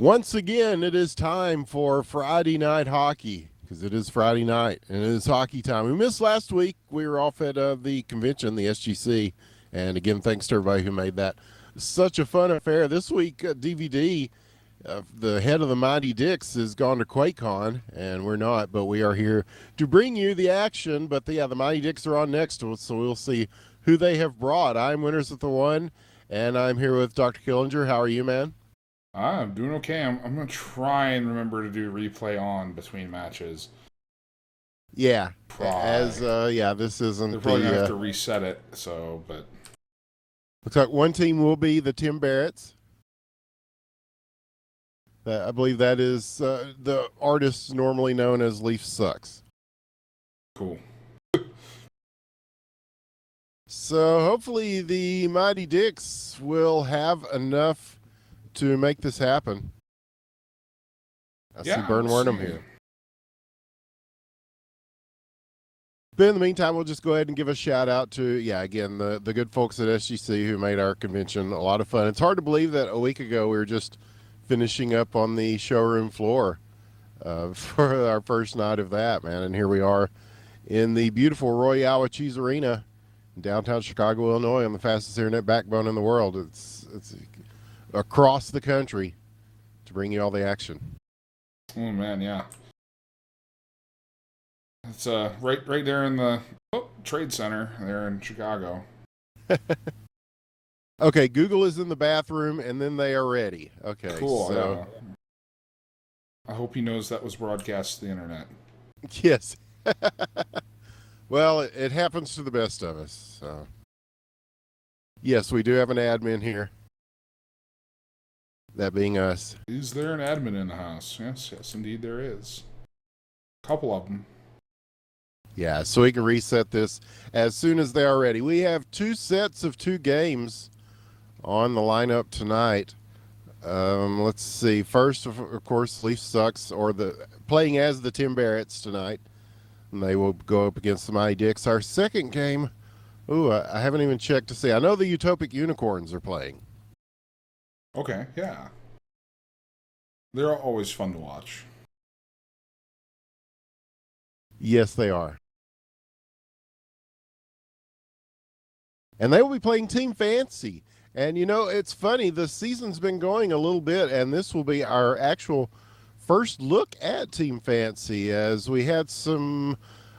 Once again, it is time for Friday night hockey because it is Friday night and it is hockey time. We missed last week. We were off at the convention, the SGC. And again, thanks to everybody who made that such a fun affair. This week, DVD, the head of the Mighty Dicks has gone to QuakeCon, and we're not, but we are here to bring you the action. But the Mighty Dicks are on next to us, so we'll see who they have brought. I'm Winners at the One, and I'm here with Dr. Killinger. How are you, man? I'm doing okay. I'm going to try and remember to do replay on between matches. Yeah. Probably. This isn't They're probably going to have to reset it, but... Looks like one team will be the Tim Barretts. I believe that is the artist normally known as Leaf Sucks. Cool. So hopefully the Mighty Dicks will have enough to make this happen. I see Burn Wernham here. But in the meantime, we'll just go ahead and give a shout out to, again, the good folks at SGC who made our convention a lot of fun. It's hard to believe that a week ago we were just finishing up on the showroom floor for our first night of that, man. And here we are in the beautiful Royale Cheese Arena in downtown Chicago, Illinois, on the fastest internet backbone in the world. It's across the country to bring you all the action. Oh, man, yeah. It's right there in the Trade Center there in Chicago. Okay, Google is in the bathroom, and then they are ready. Okay, cool. So I hope he knows that was broadcast to the internet. Yes. Well, it happens to the best of us. So. Yes, we do have an admin here. That being us. Is there an admin in the house? Yes, indeed there is. A couple of them. Yeah, so we can reset this as soon as they are ready. We have 2 sets of 2 games on the lineup tonight. Let's see. First, of course, Leaf Sucks, or playing as the Tim Barretts tonight. And they will go up against the Mighty Dicks. Our second game, I haven't even checked to see. I know the Utopic Unicorns are playing. Okay, yeah. They're always fun to watch. Yes, they are. And they will be playing Team Fancy. And, it's funny. The season's been going a little bit, and this will be our actual first look at Team Fancy, as we had some,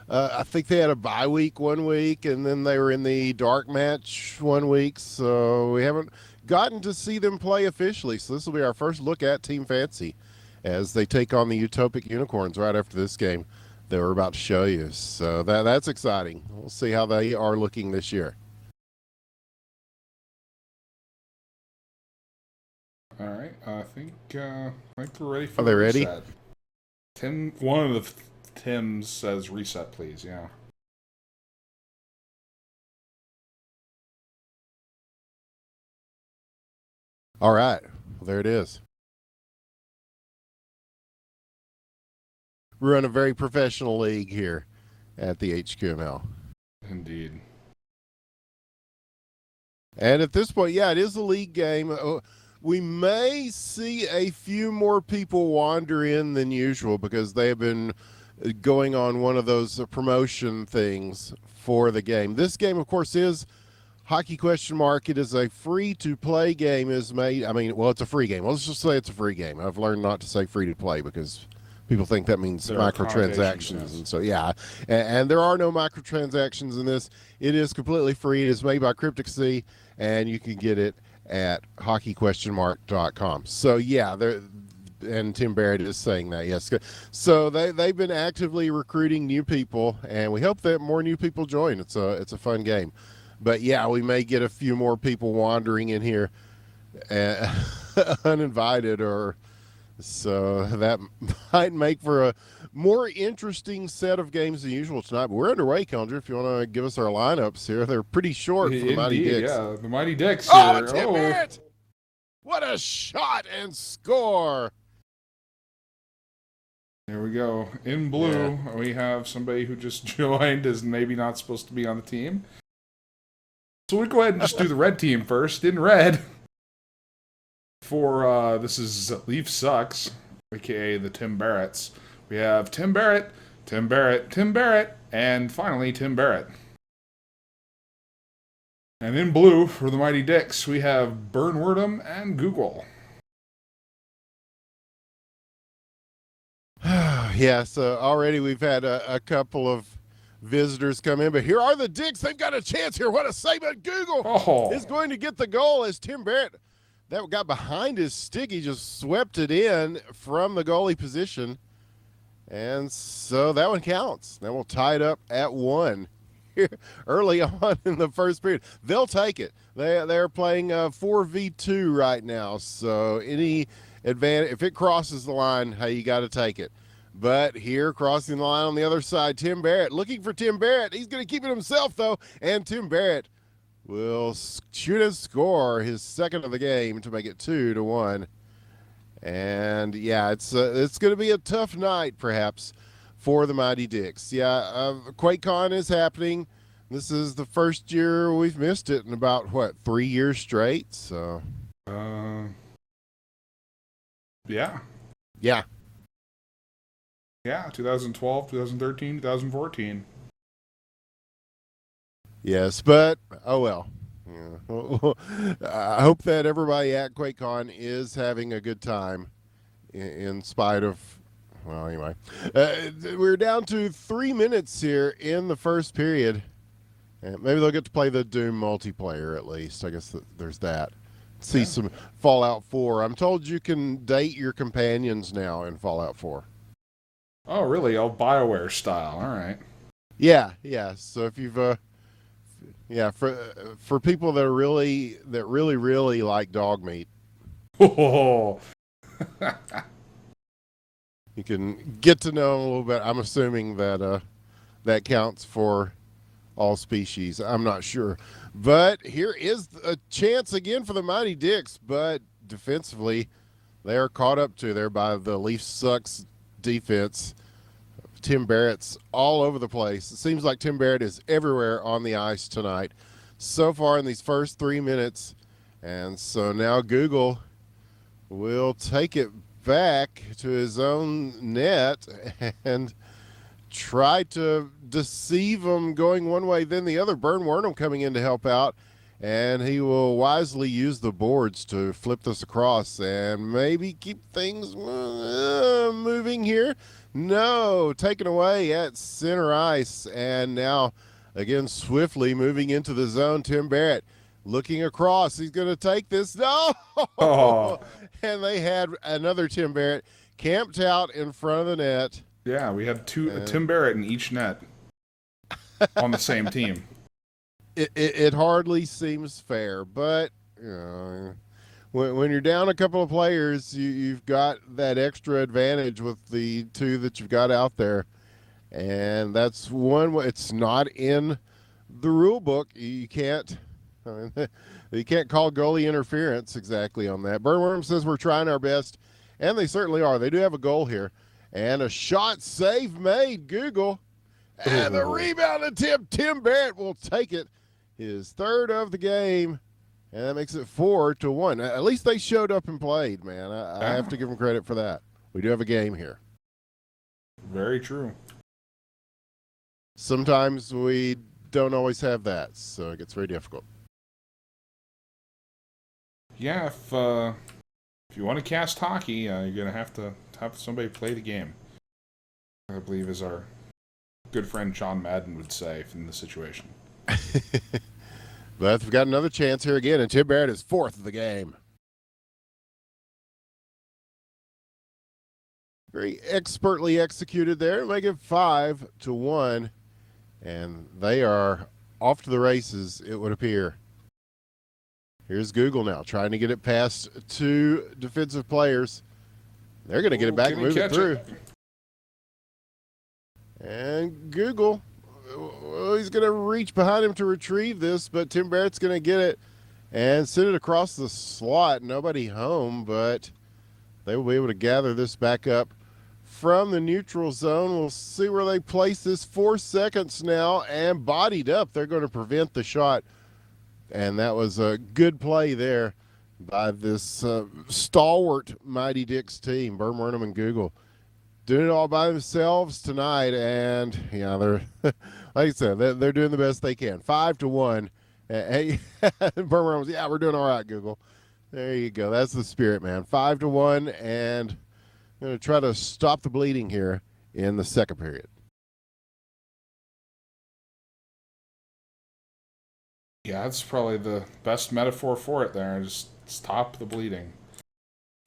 I think they had a bye week one week, and then they were in the dark match one week. So we haven't gotten to see them play officially. So this will be our first look at Team Fancy as they take on the Utopic Unicorns right after this game that we're about to show you. So that's exciting. We'll see how they are looking this year. All right, I think we're ready for. Are they ready? Reset. One of the Tims says reset, please. Yeah. All right, well, there it is. We run a very professional league here at the HQML. Indeed. And at this point, it is a league game. We may see a few more people wander in than usual because they have been going on one of those promotion things for the game. This game, of course, is Hockey ? It is a free-to-play game. It's a free game. Let's just say it's a free game. I've learned not to say free-to-play because people think that means microtransactions. Yes. And so, and there are no microtransactions in this. It is completely free. It is made by Cryptic Sea, and you can get it at hockey.com. So and Tim Barrett is saying that, yes. So they've been actively recruiting new people, and we hope that more new people join. It's a fun game. But we may get a few more people wandering in here uninvited, so that might make for a more interesting set of games than usual tonight. But we're underway, Killinger. If you want to give us our lineups here, they're pretty short for the Mighty Dicks. Yeah, the Mighty Dicks. Oh, Tim Barrett! What a shot and score! There we go. In blue, we have somebody who just joined as maybe not supposed to be on the team. So we go ahead and just do the red team first. In red, for this is Leaf Sucks, aka the Tim Barretts. We have Tim Barrett, Tim Barrett, Tim Barrett, and finally Tim Barrett. And in blue for the Mighty Dicks, we have Burnwardum and Google. Yeah, so already we've had a couple of visitors come in, but here are the Dicks. They've got a chance here. What a save, but Google is going to get the goal as Tim Barrett, that got behind his stick. He just swept it in from the goalie position. And so that one counts. Then we'll tie it up at 1 here early on in the first period. They'll take it. They're playing 4v2 right now. So any advantage, if it crosses the line, hey, you got to take it. But here, crossing the line on the other side, Tim Barrett, looking for Tim Barrett. He's going to keep it himself, though. And Tim Barrett will shoot and score his second of the game to make it 2-1. And, yeah, it's going to be a tough night, perhaps, for the Mighty Dicks. Yeah, QuakeCon is happening. This is the first year we've missed it in about, 3 years straight? So, yeah. Yeah. Yeah, 2012, 2013, 2014. Yes, but oh well. Yeah. I hope that everybody at QuakeCon is having a good time in spite of, well, anyway. We're down to 3 minutes here in the first period. And maybe they'll get to play the Doom multiplayer at least. I guess there's that. See some Fallout 4. I'm told you can date your companions now in Fallout 4. Oh, really? Oh, BioWare style. All right. Yeah. So if you've, for people that really like dog meat, Oh. you can get to know them a little bit. I'm assuming that that counts for all species. I'm not sure, but here is a chance again for the Mighty Dicks. But defensively, they are caught up to there by the Leaf Sucks defense. Tim Barrett's all over the place. It seems like Tim Barrett is everywhere on the ice tonight so far in these first 3 minutes. And so now Google will take it back to his own net and try to deceive him going one way, then the other. Burnwardum coming in to help out. And he will wisely use the boards to flip this across and maybe keep things moving here. No, taken away at center ice. And now, again, swiftly moving into the zone, Tim Barrett looking across. He's going to take this. No! Oh. And they had another Tim Barrett camped out in front of the net. Yeah, we had Tim Barrett in each net on the same team. It hardly seems fair, but you know, when you're down a couple of players, you've got that extra advantage with the two that you've got out there, and that's one. It's not in the rule book. You can't call goalie interference exactly on that. Burnwardum says we're trying our best, and they certainly are. They do have a goal here, and a shot save made. Google. And the rebound attempt, Tim Barrett will take it. His third of the game, and that makes it 4-1. At least they showed up and played, man. I have to give them credit for that. We do have a game here. Very true. Sometimes we don't always have that, so it gets very difficult. Yeah, if you want to cast hockey, you're going to have somebody play the game, I believe, as our good friend John Madden would say in the situation. But we've got another chance here again, and Tim Barrett is fourth of the game. Very expertly executed there. Make it 5-1, and they are off to the races, it would appear. Here's Google now, trying to get it past two defensive players. They're going to get it back and move it through. And Google, he's going to reach behind him to retrieve this, but Tim Barrett's going to get it and send it across the slot. Nobody home, but they will be able to gather this back up from the neutral zone. We'll see where they place this. 4 seconds now, and bodied up. They're going to prevent the shot, and that was a good play there. by this stalwart Mighty Dick's team, Burn Burnham and Google. Doing it all by themselves tonight, and yeah, they're like I said, they're doing the best they can. 5-1. Hey, Burn Burnham's, yeah, we're doing all right, Google. There you go. That's the spirit, man. 5-1, and I'm going to try to stop the bleeding here in the second period. Yeah, that's probably the best metaphor for it there. Just stop the bleeding.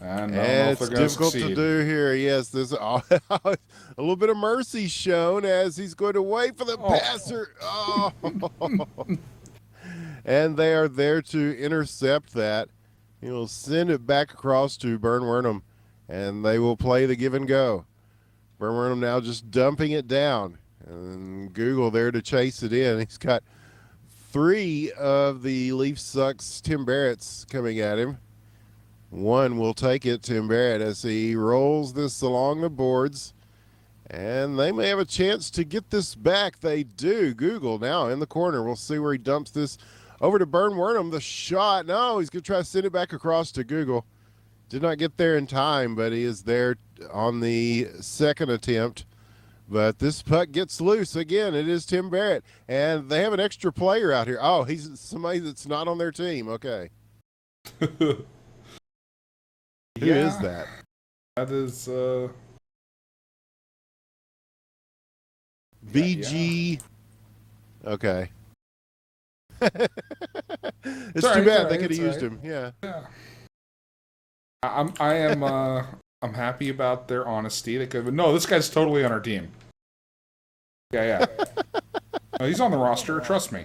And I don't know if It's they're going to difficult succeed. to do here. Yes, there's a little bit of mercy shown as he's going to wait for the passer. Oh. And they are there to intercept that. He'll send it back across to Burn Wernham, and they will play the give and go. Burn Wernham now just dumping it down, and Google there to chase it in. He's got 3 of the Leaf Sucks Tim Barrett's coming at him. One will take it, Tim Barrett, as he rolls this along the boards. And they may have a chance to get this back. They do. Google now in the corner. We'll see where he dumps this over to Burn Wernham. The shot. No, he's going to try to send it back across to Google. Did not get there in time, but he is there on the second attempt. But this puck gets loose. Again, it is Tim Barrett. And they have an extra player out here. Oh, he's somebody that's not on their team. Okay. Who is that? That is BG. Yeah. Okay. It's right, too bad right, they could have used right. him. Yeah. I am I'm happy about their honesty. They could, no, this guy's totally on our team. Yeah. No, he's on the roster. Trust me.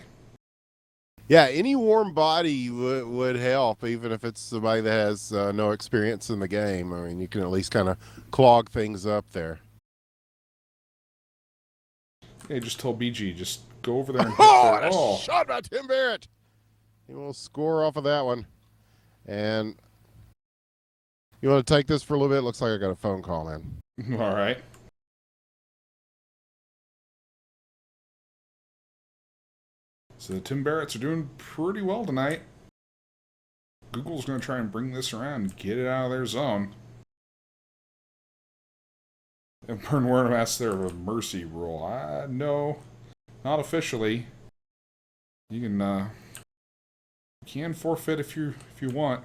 Yeah, any warm body would help, even if it's somebody that has no experience in the game. I mean, you can at least kind of clog things up there. Hey, just told BG, just go over there and hit a shot by Tim Barrett. He will score off of that one. And you want to take this for a little bit? Looks like I got a phone call in. All right. So the Tim Barretts are doing pretty well tonight. Google's going to try and bring this around and get it out of their zone. And Burn Wernham asks there a mercy rule. No, not officially. You can forfeit if you want.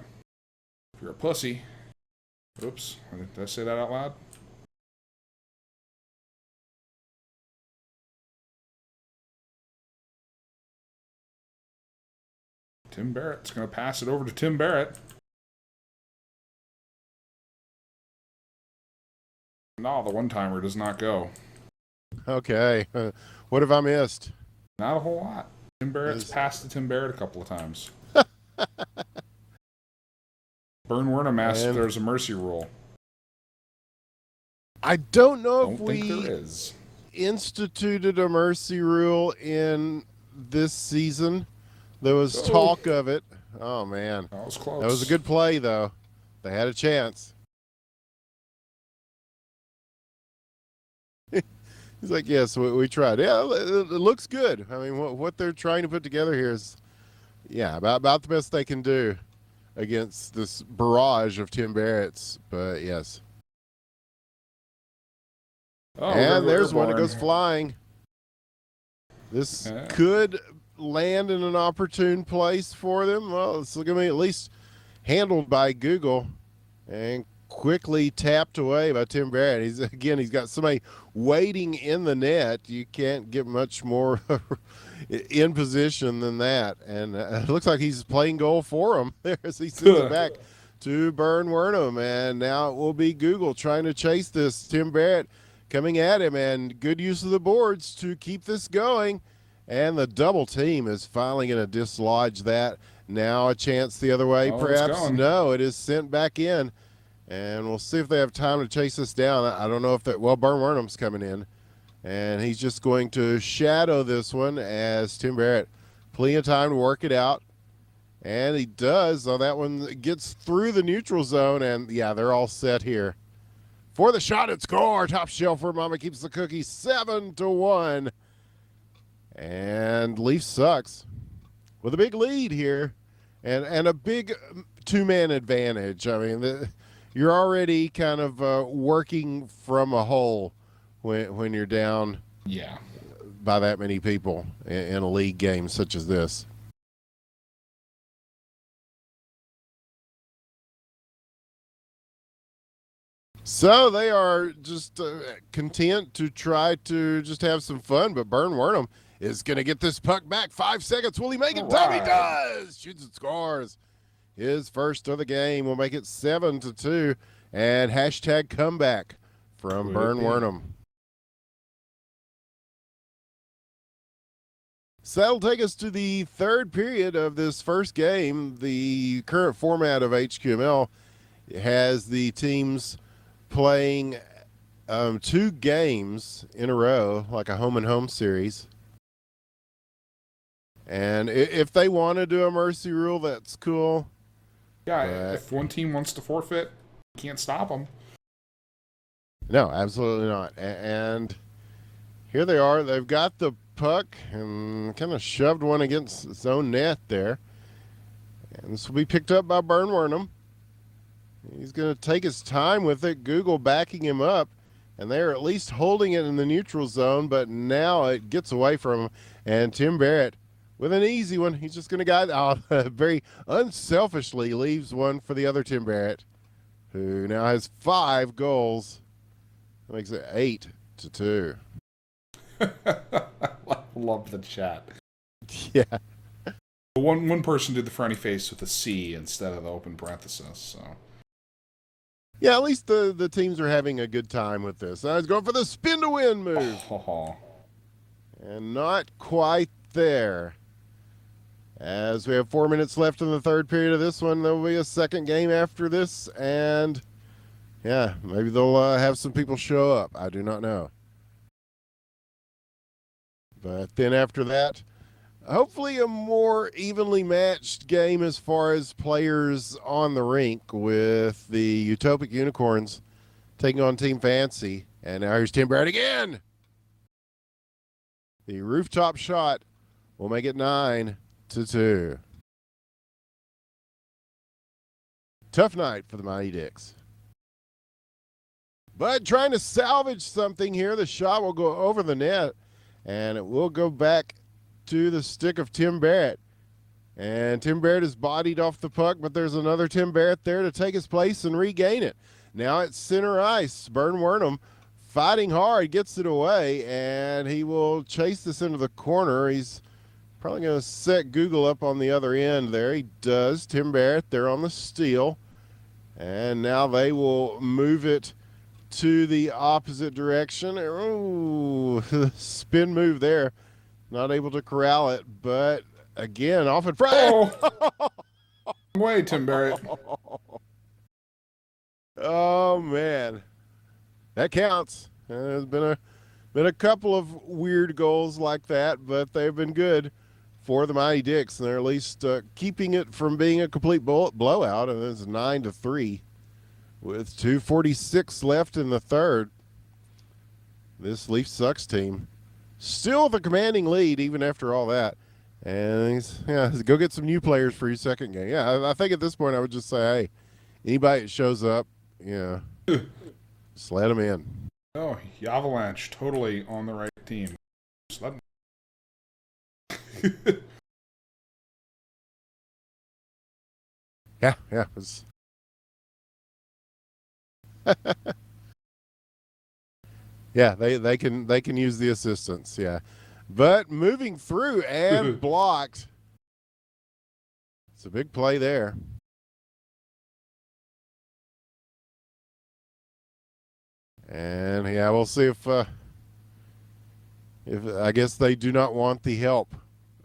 If you're a pussy. Oops, did I say that out loud? Tim Barrett's going to pass it over to Tim Barrett. No, the one-timer does not go. Okay. What have I missed? Not a whole lot. Tim Barrett's passed to Tim Barrett a couple of times. Burn Wernham asked if there's a mercy rule. I don't know if we think there is. Instituted a mercy rule in this season. There was talk of it. Oh, man. That was close. That was a good play, though. They had a chance. He's like, yes, we tried. Yeah, it looks good. I mean, what they're trying to put together here is, yeah, about the best they can do against this barrage of Tim Barrett's. But, yes. Oh, and there's one that goes flying. This could land in an opportune place for them. Well, it's going to be at least handled by Google and quickly tapped away by Tim Barrett. He's got somebody waiting in the net. You can't get much more in position than that. And it looks like he's playing goal for him there as he sends it back to Burn Wernham. And now it will be Google trying to chase this. Tim Barrett coming at him, and good use of the boards to keep this going. And the double team is finally going to dislodge that. Now a chance the other way, perhaps. No, it is sent back in. And we'll see if they have time to chase this down. I don't know if that. Well, Burn Wernham's coming in, and he's just going to shadow this one as Tim Barrett. Plenty of time to work it out, and he does. So that one gets through the neutral zone, and yeah, they're all set here for the shot and score. Top shelf where Mama keeps the cookie. 7-1, and Leaf Sucks with a big lead here, and a big two-man advantage. I mean, you're already kind of working from a hole when you're down Yeah. by that many people in a league game such as this. So they are just content to try to just have some fun, but Burn Wernham is going to get this puck back. 5 seconds. Will he make it? All Tommy right. does. Shoots and scores. His first of the game will make it 7-2. And hashtag comeback from Burn Wernham. So that'll take us to the third period of this first game. The current format of HQML has the teams playing 2 games in a row, like a home and home series. And if they want to do a mercy rule, that's cool. Yeah, if one team wants to forfeit, you can't stop them. No, absolutely not. And here they are. They've got the puck and kind of shoved one against its own net there. And this will be picked up by Burn Wernham. He's going to take his time with it. Google backing him up. And they're at least holding it in the neutral zone, but now it gets away from him. And Tim Barrett with an easy one. He's just going to guide out. Very unselfishly leaves one for the other Tim Barrett, who now has 5 goals. That makes it 8-2. Love the chat. Yeah. One person did the frowny face with a C instead of the open parenthesis, so. Yeah, at least the teams are having a good time with this. Now he's going for the spin to win move. Oh. And not quite there. As we have 4 minutes left in the third period of this one, there will be a second game after this. And, yeah, maybe they'll have some people show up. I do not know. But then after that, hopefully a more evenly matched game as far as players on the rink, with the Utopic Unicorns taking on Team Fancy. And now here's Tim Barrett again. The rooftop shot will make it 9-2. Tough night for the Mighty Dicks. But trying to salvage something here. The shot will go over the net, and it will go back to the stick of Tim Barrett. And Tim Barrett is bodied off the puck, but there's another Tim Barrett there to take his place and regain it. Now it's center ice. Burn Wernham fighting hard, gets it away, and he will chase this into the corner. He's probably going to set Google up on the other end there. He does. Tim Barrett there on the steal. And now they will move it to the opposite direction. Oh, spin move there. Not able to corral it, but again, off in front. Oh. Way, Tim Barrett. Oh, man. That counts. There's been a couple of weird goals like that, but they've been good for the Mighty Dicks, and they're at least keeping it from being a complete blowout, and it's 9-3 with 2:46 left in the third. This Leaf Sucks team still the commanding lead even after all that. And go get some new players for your second game. Yeah, I think at this point I would just say, hey, anybody that shows up, just let them in. Oh, Avalanche, totally on the right team. Just let them. Yeah. Yeah, they can use the assistance, yeah. But moving through and blocked. It's a big play there. And yeah, we'll see if I guess they do not want the help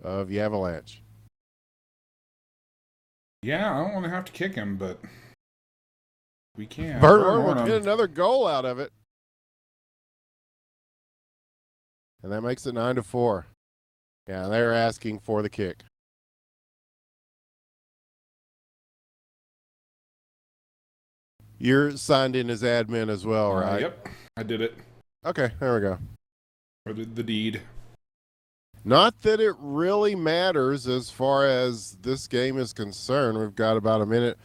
of the Avalanche. Yeah, I don't want to have to kick him, but we can. Burn will get another goal out of it. And that makes it 9-4. Yeah, they're asking for the kick. You're signed in as admin as well, right? Yep, I did it. Okay, there we go. Or the deed. Not that it really matters as far as this game is concerned. We've got about a minute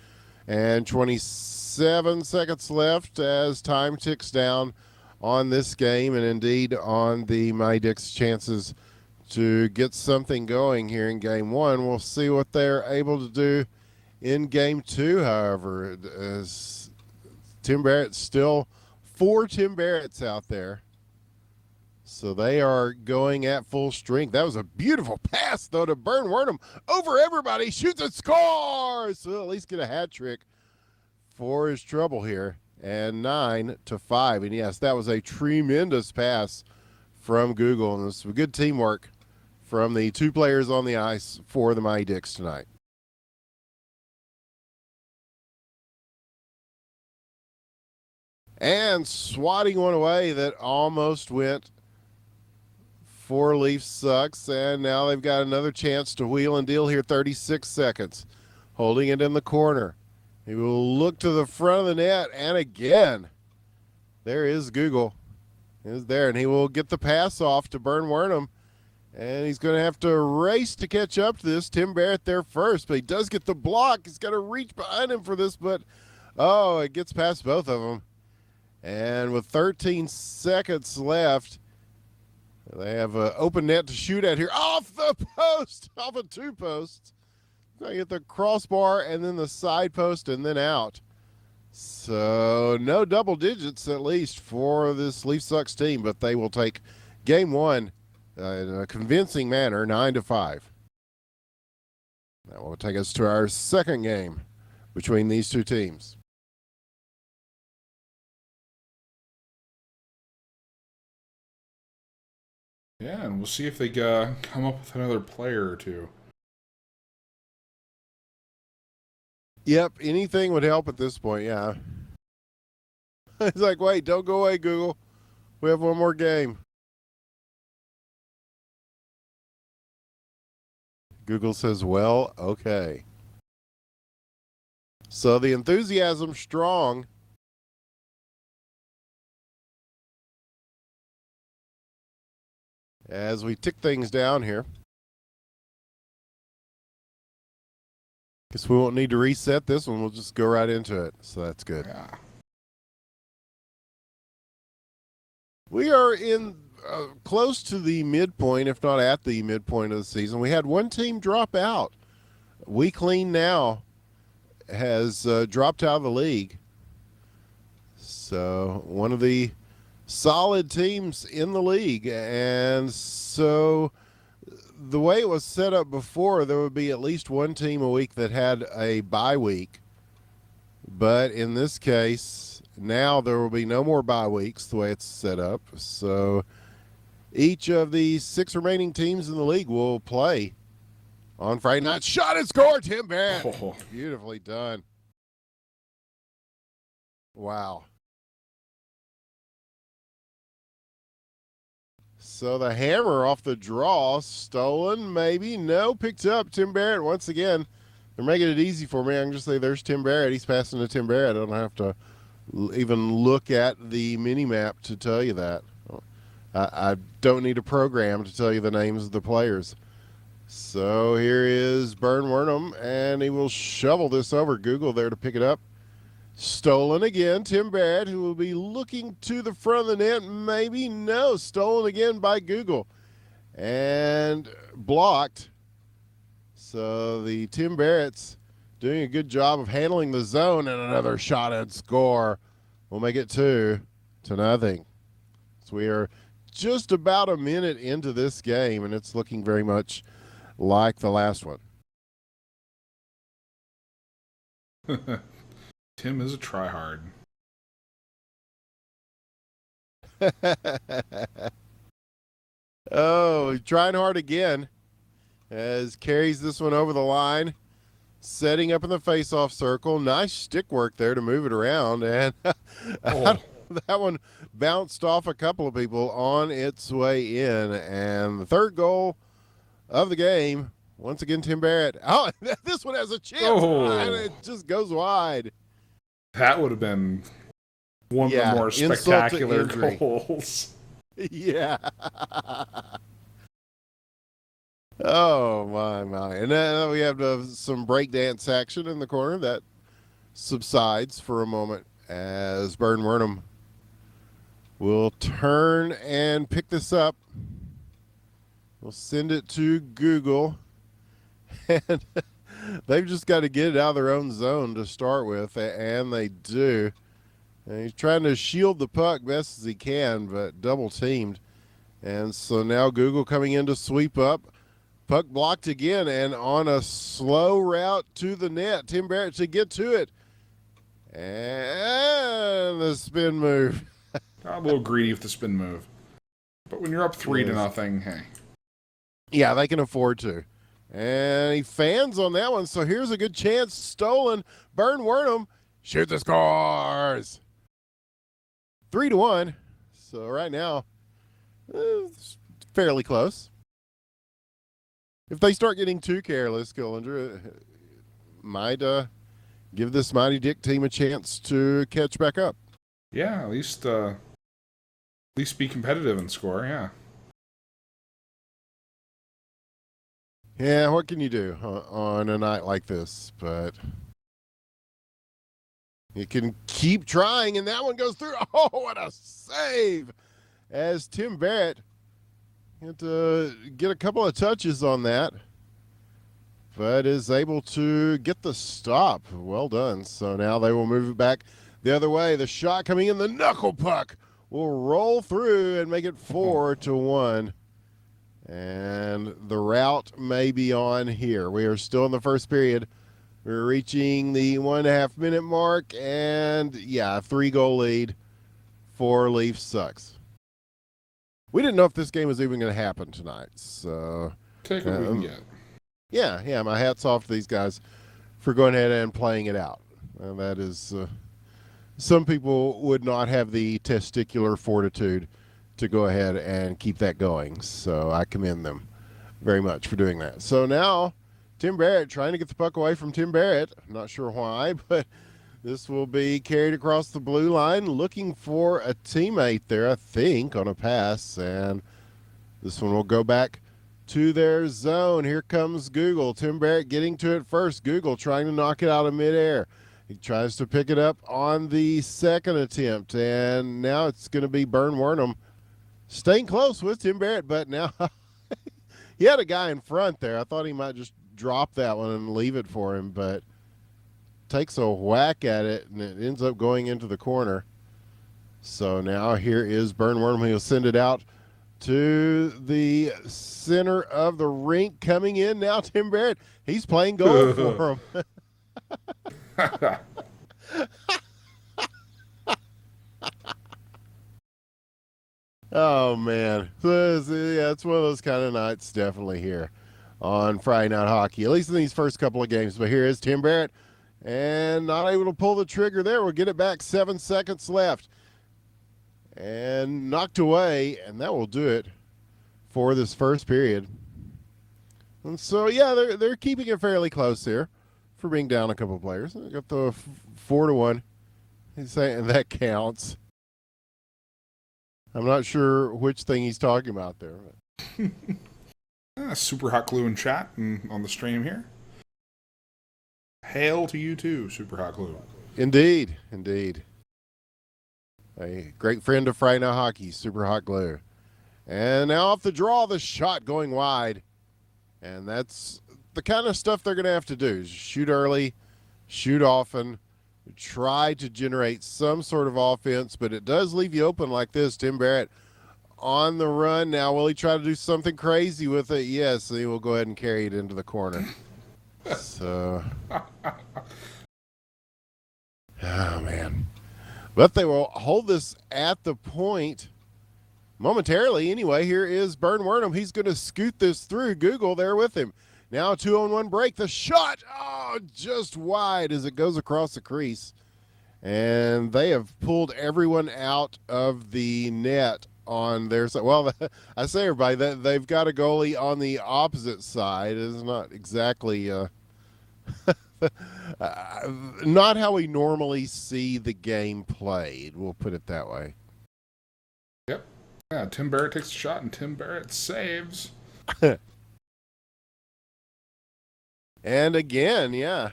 and 27 seconds left as time ticks down on this game, and indeed on the Mighty Ducks' chances to get something going here in game one. We'll see what they're able to do in game two, however, as Tim Barrett's still 4 Tim Barretts out there. So they are going at full strength. That was a beautiful pass, though, to Burn Wernham over everybody. Shoots and scores. So at least get a hat trick for his trouble here. And 9-5. And yes, that was a tremendous pass from Google. And it was some good teamwork from the 2 players on the ice for the Mighty Ducks tonight. And swatting one away that almost went for Leaf Sucks, and now they've got another chance to wheel and deal here. 36 seconds. Holding it in the corner. He will look to the front of the net, and again, there is Google. Is there, and he will get the pass off to Burn Wernham, and he's going to have to race to catch up to this. Tim Barrett there first, but he does get the block. He's got to reach behind him for this, but it gets past both of them. And with 13 seconds left, they have an open net to shoot at here. Off the post! Off of 2 posts. Going to get the crossbar and then the side post and then out. So no double digits at least for this Leaf Sucks team, but they will take game one in a convincing manner, 9-5. That will take us to our second game between these 2 teams. Yeah, and we'll see if they come up with another player or two. Yep, anything would help at this point, yeah. It's like, wait, don't go away, Google. We have one more game. Google says, well, okay. So the enthusiasm's strong. As we tick things down here. Guess we won't need to reset this one. We'll just go right into it. So that's good. Yeah. We are in close to the midpoint, if not at the midpoint of the season. We had one team drop out. We Clean Now has dropped out of the league. So one of the solid teams in the league. And so the way it was set up before, there would be at least one team a week that had a bye week. But in this case, now there will be no more bye weeks the way it's set up. So each of the 6 remaining teams in the league will play on Friday night. Shot and score, Tim Barrett. Oh. Beautifully done. Wow. So the hammer off the draw, stolen, maybe, no, picked up. Tim Barrett once again. They're making it easy for me. I can just say there's Tim Barrett. He's passing to Tim Barrett. I don't have to even look at the mini map to tell you that. I don't need a program to tell you the names of the players. So here is Burn Wernham, and he will shovel this over. Google there to pick it up. Stolen again, Tim Barrett, who will be looking to the front of the net. Maybe, no. Stolen again by Google. And blocked. So the Tim Barrett's doing a good job of handling the zone, and another shot and score will make it 2-0. So we are just about a minute into this game, and it's looking very much like the last one. Tim is a tryhard. Oh, he's trying hard again as carries this one over the line, setting up in the face-off circle. Nice stick work there to move it around, and that one bounced off a couple of people on its way in. And the third goal of the game, once again, Tim Barrett. Oh, this one has a chance, and it just goes wide. That would have been one of the more spectacular goals. Yeah. Oh my! And then we have some breakdance action in the corner that subsides for a moment as Burn Wernham will turn and pick this up. We'll send it to Google, and they've just got to get it out of their own zone to start with, and they do. And he's trying to shield the puck best as he can, but double teamed. And so now Google coming in to sweep up. Puck blocked again, and on a slow route to the net. Tim Barrett to get to it. And the spin move. Got a little greedy with the spin move. But when you're up 3-0, hey. Yeah, they can afford to. And he fans on that one, so here's a good chance. Stolen. Burn Wernham. Shoot the scores. 3-1. So right now, it's fairly close. If they start getting too careless, Killinger might give this Mighty Dick team a chance to catch back up. Yeah, at least be competitive and score, yeah. Yeah, what can you do on a night like this? But you can keep trying, and that one goes through. Oh, what a save! As Tim Barrett had to get a couple of touches on that, but is able to get the stop. Well done. So now they will move it back the other way. The shot coming in, the knuckle puck will roll through and make it 4-1. And the route may be on here. We are still in the first period. We're reaching the 1.5 minute mark, and yeah, a 3-goal lead for Leafs sucks. We didn't know if this game was even going to happen tonight, so Take what we can get. Yeah, my hat's off to these guys for going ahead and playing it out. And that is, some people would not have the testicular fortitude to go ahead and keep that going. So I commend them very much for doing that. So now Tim Barrett trying to get the puck away from Tim Barrett. I'm not sure why, but this will be carried across the blue line, looking for a teammate there, I think, on a pass. And this one will go back to their zone. Here comes Google. Tim Barrett getting to it first. Google trying to knock it out of midair. He tries to pick it up on the second attempt, and now it's going to be Burn Wernham staying close with Tim Barrett, but now he had a guy in front there. I thought he might just drop that one and leave it for him, but takes a whack at it, and it ends up going into the corner. So now here is Burn Wernham. He'll send it out to the center of the rink. Coming in now, Tim Barrett. He's playing goal for him. Oh, man. Yeah, it's one of those kind of nights definitely here on Friday Night Hockey, at least in these first couple of games. But here is Tim Barrett, and not able to pull the trigger there. We'll get it back. 7 seconds left. And knocked away, and that will do it for this first period. And so, yeah, they're keeping it fairly close here for being down a couple of players. They got the 4-1. He's saying that counts. I'm not sure which thing he's talking about there. Super Hot Glue in chat and on the stream here. Hail to you too, Super Hot Glue. Indeed. A great friend of Friday Night Hockey, Super Hot Glue. And now off the draw, the shot going wide. And that's the kind of stuff they're going to have to do. Shoot early, shoot often, try to generate some sort of offense, but it does leave you open like this. Tim Barrett on the run now. Will he try to do something crazy with it? Yes, he will go ahead and carry it into the corner. So, oh, man. But they will hold this at the point momentarily. Anyway, here is Burn Wernham. He's going to scoot this through. Google there with him. Now a 2-on-1 break. The shot, just wide as it goes across the crease. And they have pulled everyone out of the net on their side. Well, I say everybody that they've got a goalie on the opposite side. It's not exactly not how we normally see the game played. We'll put it that way. Yep. Yeah, Tim Barrett takes a shot and Tim Barrett saves. And again, yeah.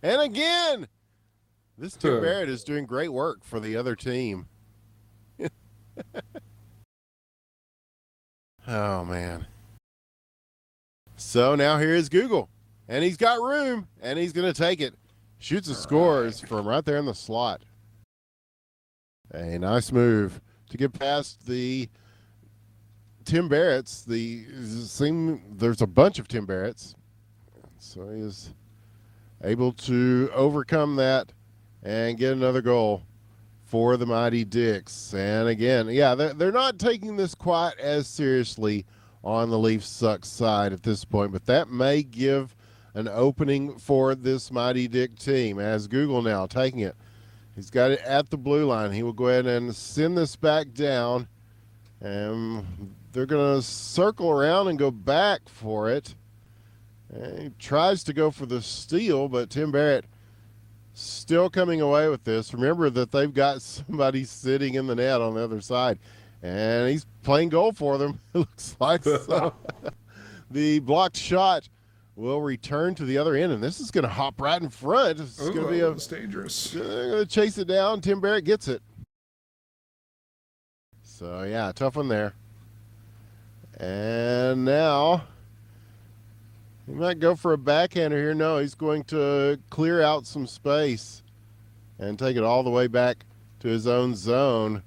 And again, this Tim Barrett is doing great work for the other team. Oh, man. So now here is Google. And he's got room, and he's going to take it. Shoots the scores from right there in the slot. A nice move to get past the Tim Barretts. There's a bunch of Tim Barretts. So he is able to overcome that and get another goal for the Mighty Dicks. And again, yeah, they're not taking this quite as seriously on the Leafs Suck side at this point, but that may give an opening for this Mighty Dick team as Google now taking it. He's got it at the blue line. He will go ahead and send this back down, and they're going to circle around and go back for it. And he tries to go for the steal, but Tim Barrett still coming away with this. Remember that they've got somebody sitting in the net on the other side, and he's playing goal for them. It looks like so. The blocked shot will return to the other end, and this is going to hop right in front. It's going to be it's dangerous. They're going to chase it down. Tim Barrett gets it. So, yeah, tough one there. And now he might go for a backhander here. No, he's going to clear out some space and take it all the way back to his own zone.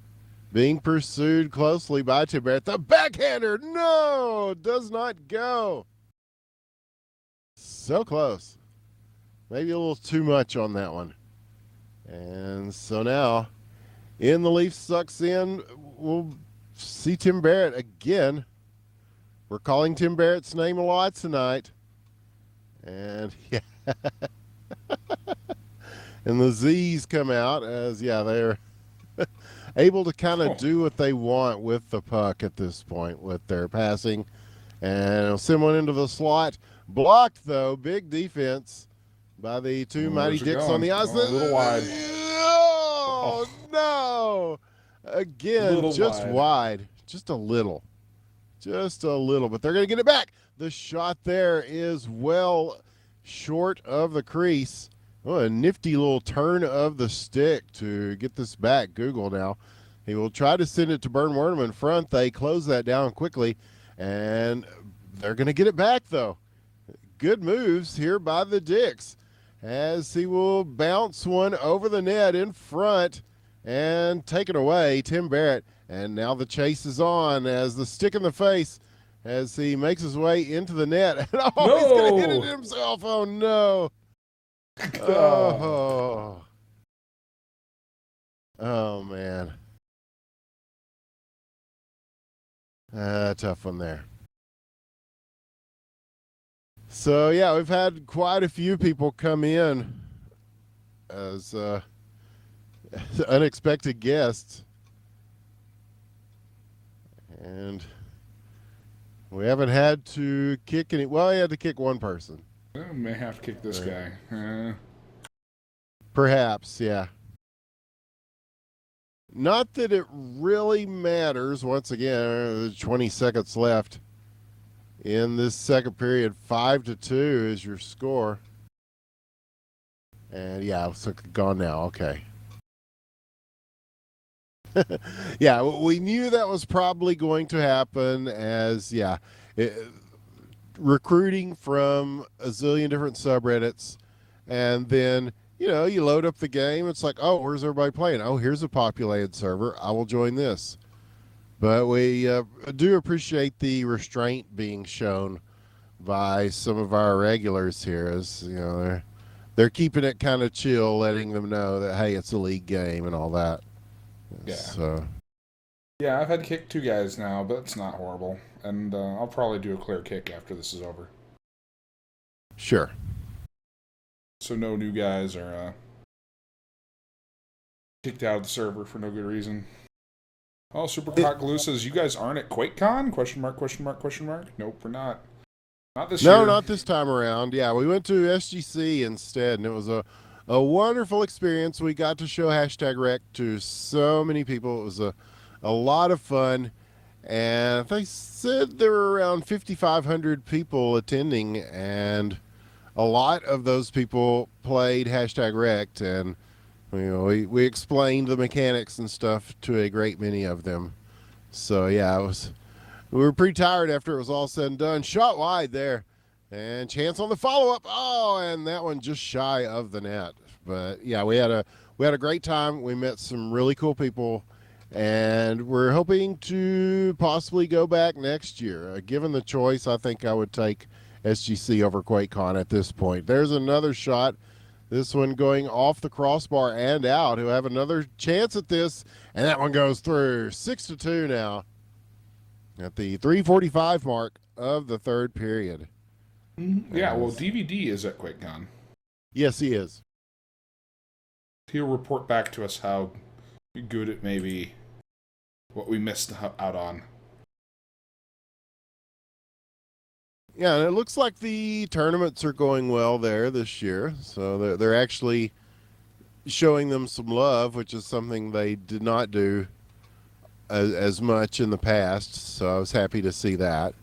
Being pursued closely by Tim Barrett. The backhander, no, does not go. So close. Maybe a little too much on that one. And so now, in the Leafs Sucks in, we'll see Tim Barrett again. We're calling Tim Barrett's name a lot tonight. And, yeah. And the Z's come out as, yeah, they're able to kind of do what they want with the puck at this point with their passing. And they'll send one into the slot. Blocked, though. Big defense by the two Mighty Dicks on the ice. A little wide. Oh, no. Again, just wide. Just a little. Just a little. But they're going to get it back. The shot there is well short of the crease. Oh, a nifty little turn of the stick to get this back. Google now. He will try to send it to Bern Wernham in front. They close that down quickly, and they're going to get it back, though. Good moves here by the Dicks as he will bounce one over the net in front and take it away, Tim Barrett. And now the chase is on as the stick in the face as he makes his way into the net. And he's going to hit it himself. Oh, no. Oh, man. Tough one there. So, yeah, we've had quite a few people come in as unexpected guests. And we haven't had to kick any. Well, he had to kick one person. I may have to kick this guy. Perhaps, yeah. Not that it really matters. Once again, there's 20 seconds left in this second period. 5-2 is your score. And yeah, it's gone now. Okay. Yeah, we knew that was probably going to happen as, yeah, recruiting from a zillion different subreddits. And then, you know, you load up the game. It's like, oh, where's everybody playing? Oh, here's a populated server. I will join this. But we do appreciate the restraint being shown by some of our regulars here. As you know, they're keeping it kind of chill, letting them know that, hey, it's a league game and all that. Yeah. So. Yeah, I've had to kick two guys now, but it's not horrible. And I'll probably do a clear kick after this is over. Sure. So no new guys are kicked out of the server for no good reason. Oh, Super Cock Glue says, you guys aren't at QuakeCon? Question mark, question mark, question mark. Nope, we're not. Not this year. No, not this time around. Yeah, we went to SGC instead, and it was a wonderful experience. We got to show #Rec to so many people. It was a lot of fun. And they said there were around 5,500 people attending, and a lot of those people played #Wrecked, and we explained the mechanics and stuff to a great many of them. So yeah, we were pretty tired after it was all said and done. Shot wide there, and chance on the follow up. Oh, and that one just shy of the net. But yeah, we had a great time. We met some really cool people, and we're hoping to possibly go back next year. Given the choice, I think I would take SGC over QuakeCon at this point. There's another shot. This one going off the crossbar and out. Who have another chance at this, and that one goes through. 6-2 now at the 3:45 mark of the third period. Yeah, well, DVD is at QuakeCon. Yes, he is. He'll report back to us how good it may be, what we missed out on. Yeah, and it looks like the tournaments are going well there this year. So they're actually showing them some love, which is something they did not do as much in the past. So I was happy to see that.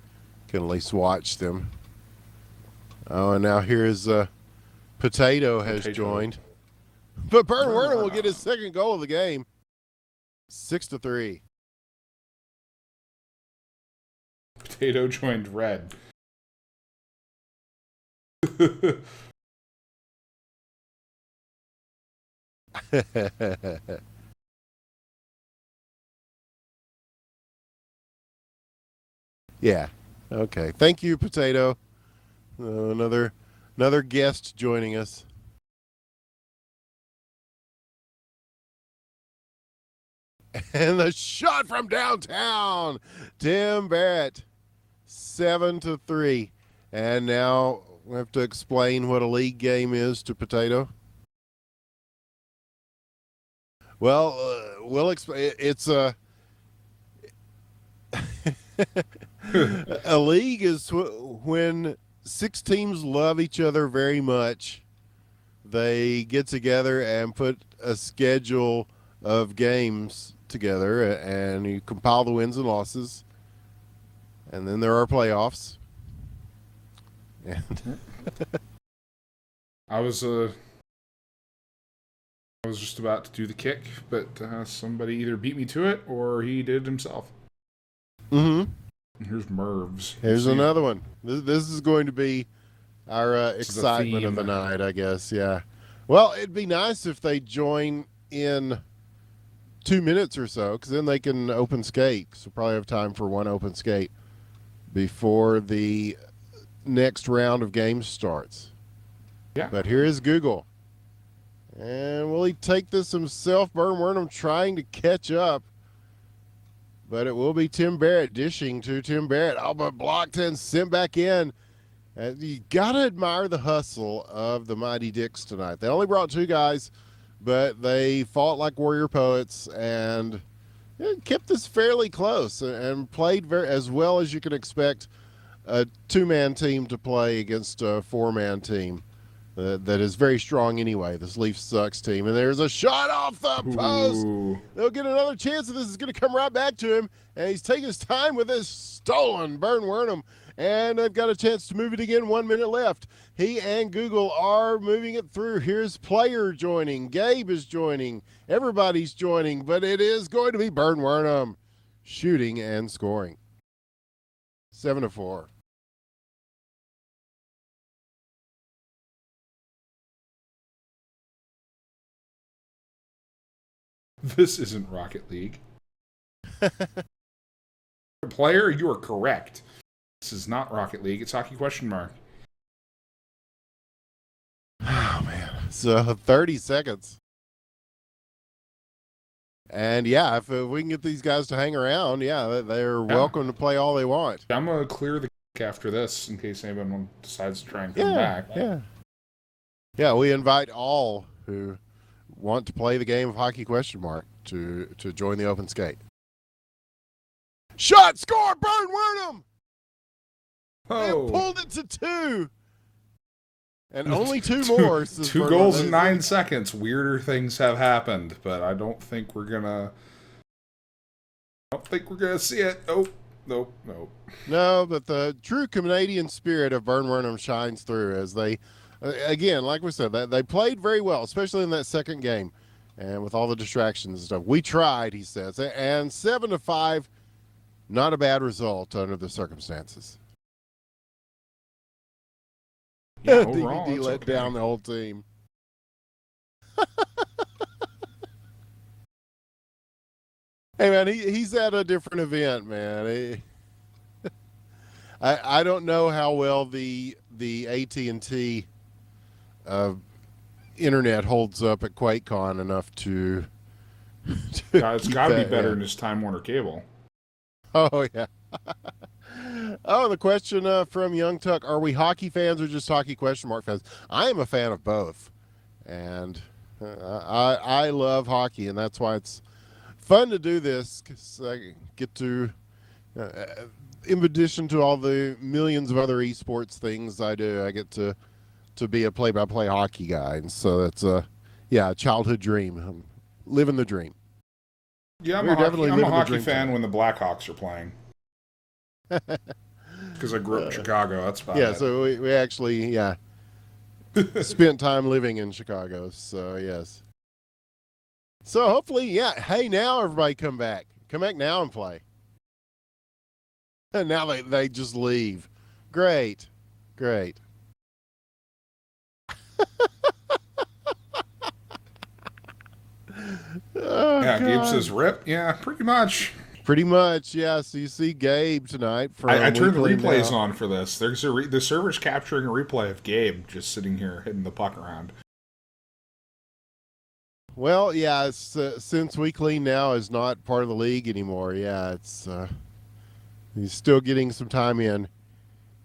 Can at least watch them. Oh, and now here's Potato has joined. But Burn Werner will get his second goal of the game. 6-3. Potato joined Red. Yeah. Okay. Thank you, Potato. Another guest joining us. And the shot from downtown, Tim Barrett, 7-3. And now we have to explain what a league game is to Potato. Well, we'll explain. It's a a league is when 6 teams love each other very much. They get together and put a schedule of games together, and you compile the wins and losses, and then there are playoffs. And I was just about to do the kick, but somebody either beat me to it or he did it himself. Mm-hmm. Here's Mervs. Here's another one. This is going to be our excitement of the night, I guess. Yeah. Well, it'd be nice if they join in 2 minutes or so, because then they can open skate. So probably have time for one open skate before the next round of games starts. Yeah. But here is Google. And will he take this himself? Burn Wernham trying to catch up. But it will be Tim Barrett dishing to Tim Barrett. Oh, but blocked and sent back in. You got to admire the hustle of the Mighty Dicks tonight. They only brought 2 guys, but they fought like warrior poets and kept this fairly close and played as well as you can expect a 2-man team to play against a 4-man team that is very strong anyway, this Leaf Sucks team. And there's a shot off the post. They'll get another chance, and this is going to come right back to him. And he's taking his time with this stolen Burn Wernham. And they've got a chance to move it again. 1 minute left. He and Google are moving it through. Here's Player joining. Gabe is joining. Everybody's joining. But it is going to be Burn Wernham shooting and scoring. 7-4. This isn't Rocket League. Player, you are correct. This is not Rocket League. It's hockey ? Oh, man. So 30 seconds. And, yeah, if we can get these guys to hang around, they're welcome to play all they want. I'm going to clear the kick after this in case anyone decides to try and come back. Yeah, we invite all who want to play the game of hockey ? To join the open skate. Shot, score, Burn Wernham! Oh. They pulled it to 2. And only 2 more. 2 goals in 9 seconds. Weirder things have happened, but I don't think we're gonna see it. Nope. No, but the true Canadian spirit of Burn Wernham shines through as they Again, like we said, they played very well, especially in that second game, and with all the distractions and stuff. We tried, he says, and 7-5, not a bad result under the circumstances. Yeah, overall, DVD it's let okay. down the whole team. Hey man, he's at a different event, man. I don't know how well the AT&T uh, internet holds up at QuakeCon enough to to God, it's keep got to be that. better Yeah. than this Time Warner Cable. Oh yeah. Oh, the question from Young Tuck: are we hockey fans or just hockey question mark fans? I am a fan of both, and I love hockey, and that's why it's fun to do this because I get to, uh, in addition to all the millions of other esports things I do, I get to be a play-by-play hockey guy, and so that's a childhood dream. I'm living the dream. Yeah, We're definitely I'm a living the hockey dream fan tonight. when the Blackhawks are playing because I grew up in Chicago. That's about Yeah, it. so we actually spent time living in Chicago. So yes. So hopefully, yeah. Hey, now everybody come back. Come back now and play. And now they just leave. Great, great. Oh Yeah, Gabe God. says rip. Yeah, pretty much. Pretty much, yeah. So you see Gabe tonight I from turned the Weekly replays now. on for this. The server's capturing a replay of Gabe just sitting here hitting the puck around. Well, yeah, it's, since Weekly now is not part of the league anymore. Yeah, it's he's still getting some time in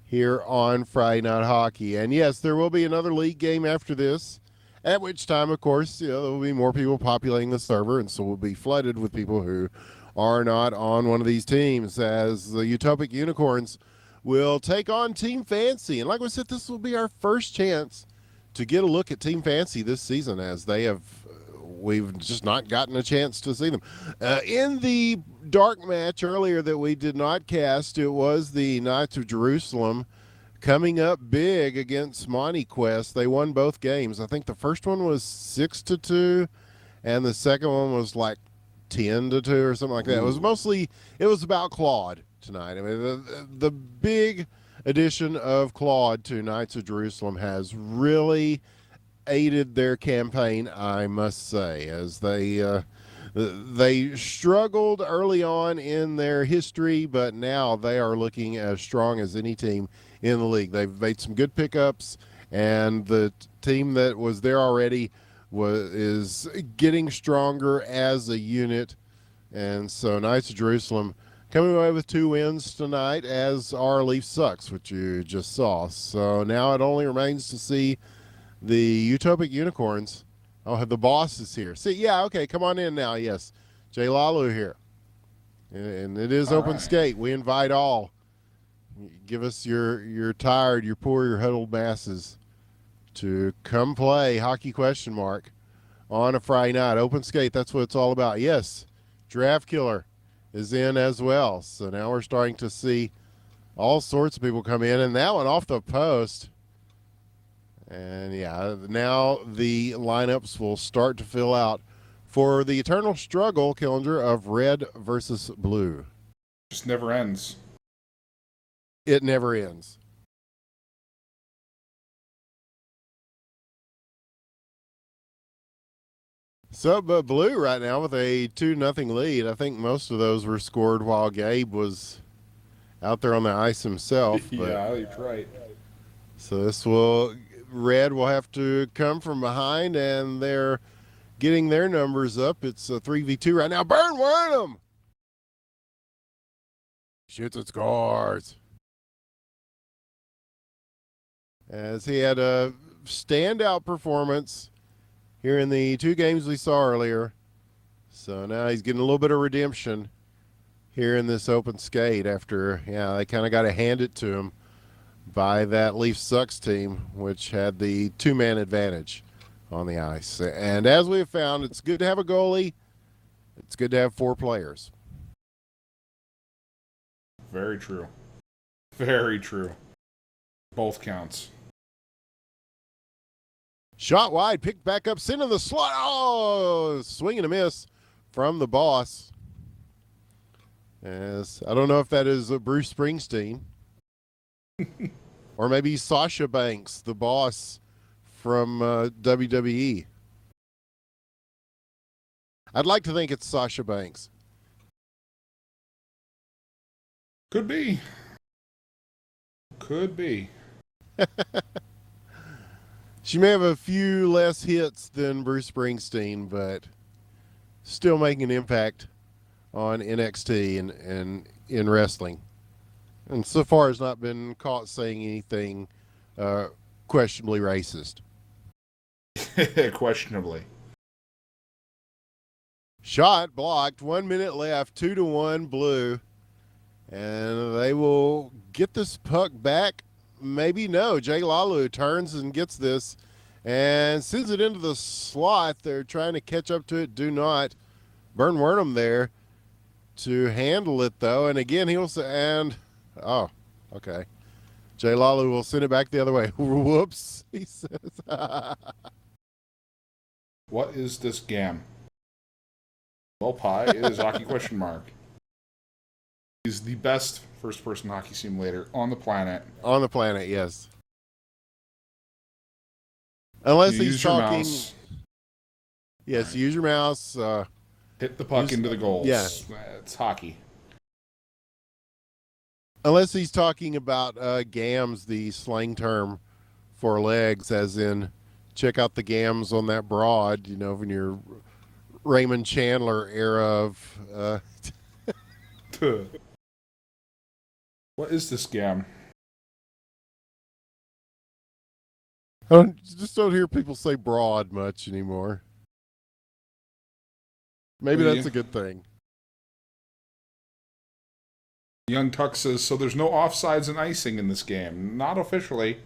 here on Friday Night Hockey. And yes, there will be another league game after this, at which time, of course, there will be more people populating the server, and so we'll be flooded with people who are not on one of these teams, as the Utopic Unicorns will take on Team Fancy. And like we said, this will be our first chance to get a look at Team Fancy this season, as they have. We've just not gotten a chance to see them. In the dark match earlier that we did not cast, it was the Knights of Jerusalem coming up big against Monty Quest. They won both games. I think the first one was 6-2, and the second one was like 10-2 or something like that. Ooh. It was about Claude tonight. I mean, the big addition of Claude to Knights of Jerusalem has really aided their campaign, I must say, as they struggled early on in their history, but now they are looking as strong as any team in the league. They've made some good pickups, and the team that was there already is getting stronger as a unit. And so Knights of Jerusalem coming away with 2 wins tonight, as our Leaf Sucks, which you just saw. So now it only remains to see the Utopic Unicorns. Oh, the boss is here. See, yeah, okay, come on in now. Yes, Jay Lalu here, and it is All open right. skate. We invite all. Give us your tired, your poor, your huddled masses to come play hockey question mark on a Friday night. Open skate. That's what it's all about. Yes, Draft Killer is in as well. So now we're starting to see all sorts of people come in, and that one off the post. And yeah, now the lineups will start to fill out for the eternal struggle, Killinger, of red versus blue. Just never ends. It never ends. So, but blue right now with a 2-0 lead. I think most of those were scored while Gabe was out there on the ice himself. But Yeah, you're right. so red will have to come from behind, and they're getting their numbers up. It's a 3v2 right now. Burn Wernham shoots and scores, as he had a standout performance here in the 2 games we saw earlier. So now he's getting a little bit of redemption here in this open skate after, they kind of got to hand it to him by that Leaf Sucks team, which had the 2-man advantage on the ice. And as we have found, it's good to have a goalie. It's good to have 4 players. Very true. Very true. Both counts. Shot wide, picked back up, sent in the slot. Oh, swing and a miss from the boss. As I don't know if that is Bruce Springsteen or maybe Sasha Banks, the boss from WWE. I'd like to think it's Sasha Banks. Could be. Could be. She may have a few less hits than Bruce Springsteen, but still making an impact on NXT and in wrestling. And so far has not been caught saying anything questionably racist. Questionably. Shot blocked. 1 minute left. 2-1 Blue. And they will get this puck back. Maybe no. Jay Lalu turns and gets this and sends it into the slot. They're trying to catch up to it. Do not. Burn Wernham there to handle it, though. And again, he'll say, and, oh, okay. Jay Lalu will send it back the other way. Whoops, he says. What is this game? Well, Pie, it is hockey question mark. He's the best first-person hockey simulator on the planet. On the planet, yes. Unless You he's use your talking. mouse. Yes, use your mouse. Hit the puck into the goals. Yeah. It's hockey. Unless he's talking about gams, the slang term for legs, as in check out the gams on that broad, you know, when you're Raymond Chandler era of. What is this game? Just don't hear people say broad much anymore. Maybe that's a good thing. Young Tuck says, so there's no offsides and icing in this game. Not officially.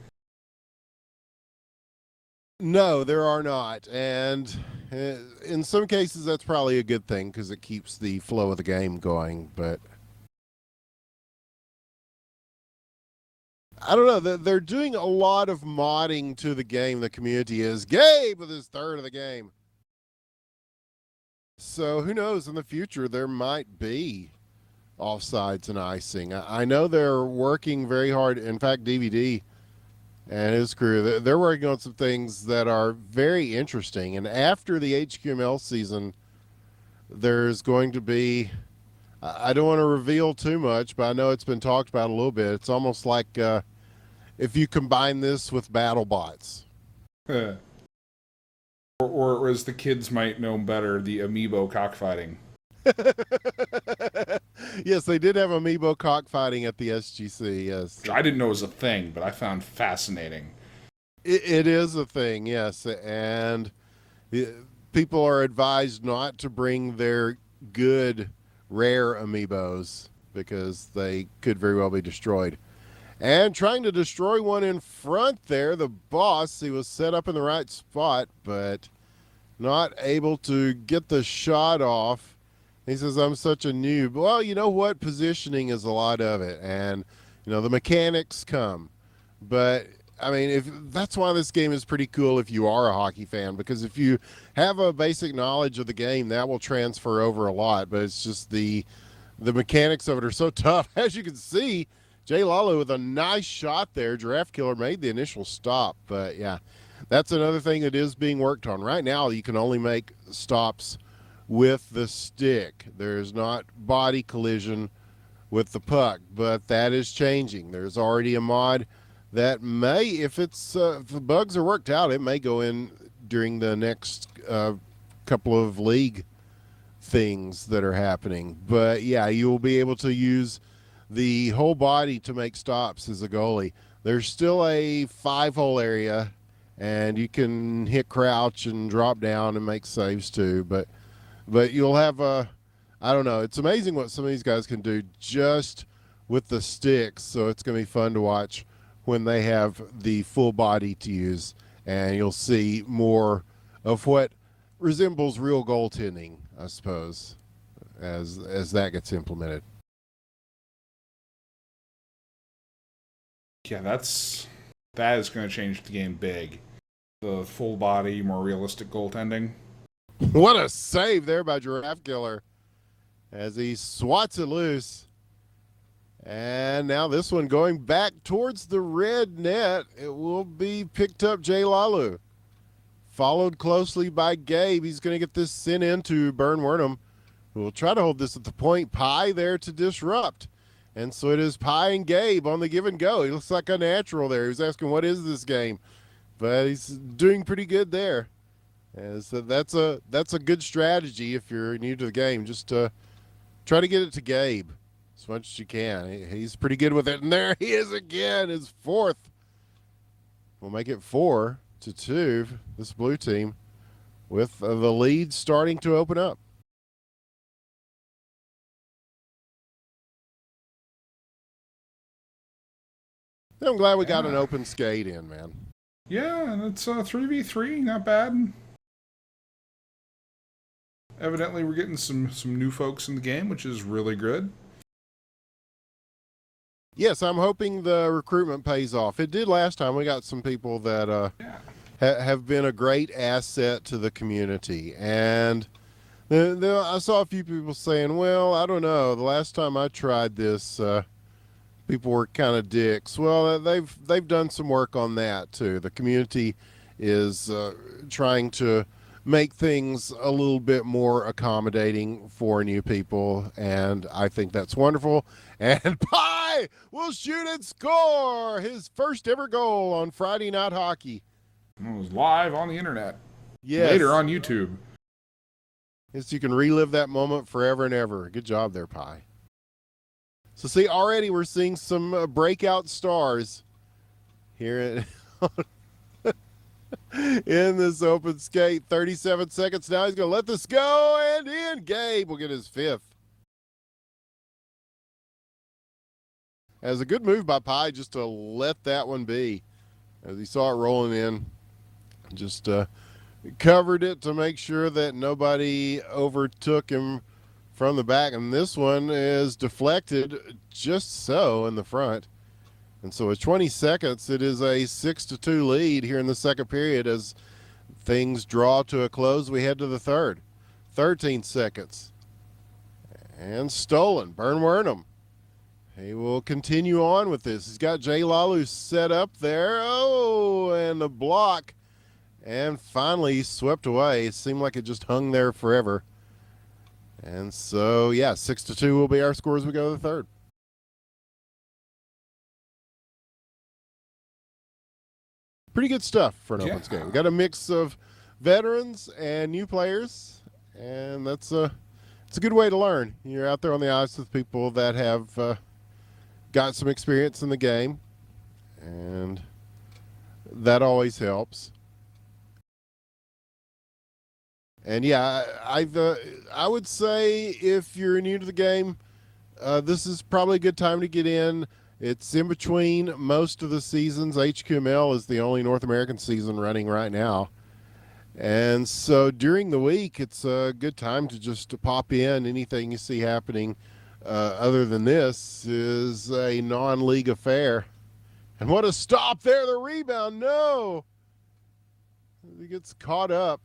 No, there are not. And in some cases, that's probably a good thing because it keeps the flow of the game going. But I don't know. They're doing a lot of modding to the game. The community is. Gabe with his third of the game. So who knows? In the future, there might be offsides and icing. I know they're working very hard. In fact, DVD and his crew, they're working on some things that are very interesting. And after the HQML season, there's going to be, I don't want to reveal too much, but I know it's been talked about a little bit. It's almost like if you combine this with BattleBots. Or as the kids might know better, the amiibo cockfighting. Yes, they did have amiibo cockfighting at the SGC, yes. Which I didn't know was a thing, but I found fascinating. It is a thing, yes. And people are advised not to bring their good, rare amiibos because they could very well be destroyed. And trying to destroy one in front there, the boss, he was set up in the right spot, but not able to get the shot off. He says, I'm such a noob. Well, you know what? Positioning is a lot of it. And, you know, the mechanics come. But, I mean, that's why this game is pretty cool if you are a hockey fan. Because if you have a basic knowledge of the game, that will transfer over a lot. But it's just the mechanics of it are so tough. As you can see, Jay Lalo with a nice shot there. Giraffe Killer made the initial stop. But, yeah, that's another thing that is being worked on. Right now, you can only make stops with the stick. There's not body collision with the puck, but that is changing. There's already a mod that may, if the bugs are worked out, it may go in during the next couple of league things that are happening. But yeah, you will be able to use the whole body to make stops as a goalie. There's still a 5-hole area, and you can hit crouch and drop down and make saves too, but you'll have I don't know. It's amazing what some of these guys can do just with the sticks. So it's going to be fun to watch when they have the full body to use, and you'll see more of what resembles real goaltending, I suppose, as that gets implemented. Yeah, that is going to change the game big. the full body, more realistic goaltending. What a save there by Giraffe Killer as he swats it loose. And now this one going back towards the red net. It will be picked up Jay Lalu. Followed closely by Gabe. He's going to get this sent into Burn Wernham, who will try to hold this at the point. Pie there to disrupt. And so it is Pie and Gabe on the give and go. He looks like a natural there. He was asking, what is this game? But he's doing pretty good there. And so that's a good strategy if you're new to the game. Just try to get it to Gabe as much as you can. He's pretty good with it. And there he is again, his fourth. We'll make it 4-2, this blue team, with the lead starting to open up. I'm glad we got an open skate in, man. Yeah, and it's 3v3, not bad. Evidently, we're getting some new folks in the game, which is really good. Yes, I'm hoping the recruitment pays off. It did last time. We got some people that have been a great asset to the community. And I saw a few people saying, well, I don't know. The last time I tried this, people were kind of dicks. Well, they've done some work on that, too. The community is trying to make things a little bit more accommodating for new people, and I think that's wonderful. And Pie will shoot and score his first ever goal on Friday Night Hockey. It was live on the internet. Yes. Later on YouTube. Yes, you can relive that moment forever and ever. Good job there, Pie. So see, already we're seeing some breakout stars here in this open skate. 37 seconds now. He's going to let this go, and in. Gabe will get his fifth. As a good move by Pie just to let that one be. As he saw it rolling in, just covered it to make sure that nobody overtook him from the back. And this one is deflected just so in the front. And so with 20 seconds, it is a 6-2 lead here in the second period as things draw to a close. We head to the third. 13 seconds. And stolen. Burn Wernham. He will continue on with this. He's got Jay Lalu set up there. Oh, and the block. And finally swept away. It seemed like it just hung there forever. And so, yeah, 6-2 will be our score as we go to the third. Pretty good stuff for an open skate. We got a mix of veterans and new players, and it's a good way to learn. You're out there on the ice with people that have got some experience in the game, and that always helps. And yeah, I would say if you're new to the game, this is probably a good time to get in. It's in between most of the seasons. HQML is the only North American season running right now. And so during the week, it's a good time to just pop in. Anything you see happening other than this is a non-league affair. And what a stop there, the rebound. No. He gets caught up.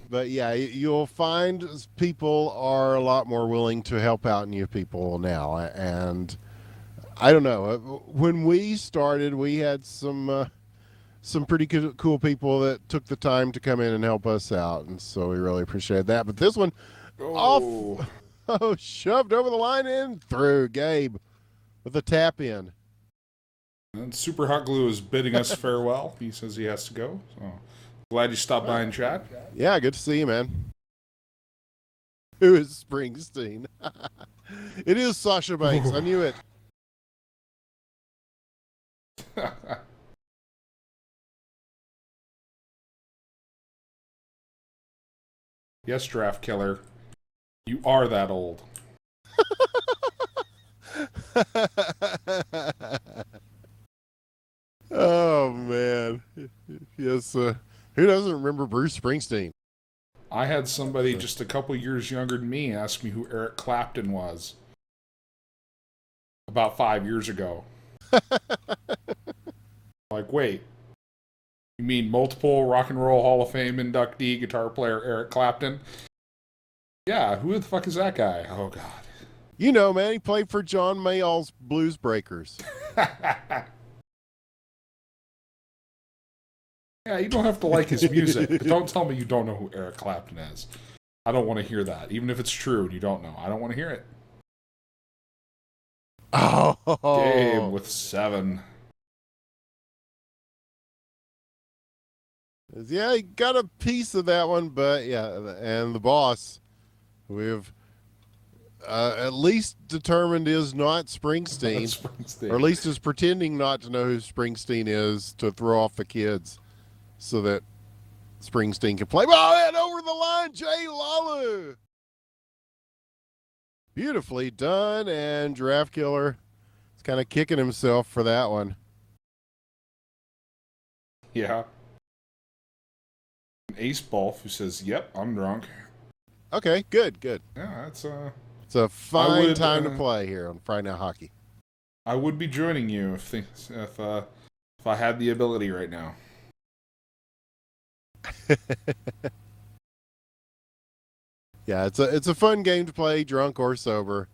But yeah, you'll find people are a lot more willing to help out new people now. And I don't know, when we started, we had some pretty cool people that took the time to come in and help us out. And so we really appreciate that. But this one off, shoved over the line and through. Gabe with a tap in. And Super Hot Glue is bidding us farewell. He says he has to go. So glad you stopped by and chat. Yeah, good to see you, man. Who is Springsteen? It is Sasha Banks. I knew it. Yes, Draft Killer. You are that old. Oh, man. Yes, who doesn't remember Bruce Springsteen? I had somebody just a couple years younger than me ask me who Eric Clapton was about 5 years ago. Like, wait, You mean multiple Rock and Roll Hall of Fame inductee guitar player Eric Clapton? Yeah, who the fuck is that guy? Oh God. You know, man, he played for John Mayall's Blues Breakers. Yeah, you don't have to like his music, but don't tell me you don't know who Eric Clapton is. I don't want to hear that. Even if it's true and you don't know, I don't want to hear it. Game Oh, with 7. yeah, he got a piece of that one, but yeah, and the boss, we've at least determined is not Springsteen, Springsteen. or at least is pretending not to know who Springsteen is to throw off the kids so that Springsteen can play. Oh, and over the line, Jay Lala. Beautifully done, and Draft Killer is kind of kicking himself for that one. Yeah. Ace Bolf, who says, "Yep, I'm drunk." Okay, good, good. Yeah, that's It's a fine time to play here on Friday Night Hockey. I would be joining you if I had the ability right now. Yeah, it's a fun game to play, drunk or sober.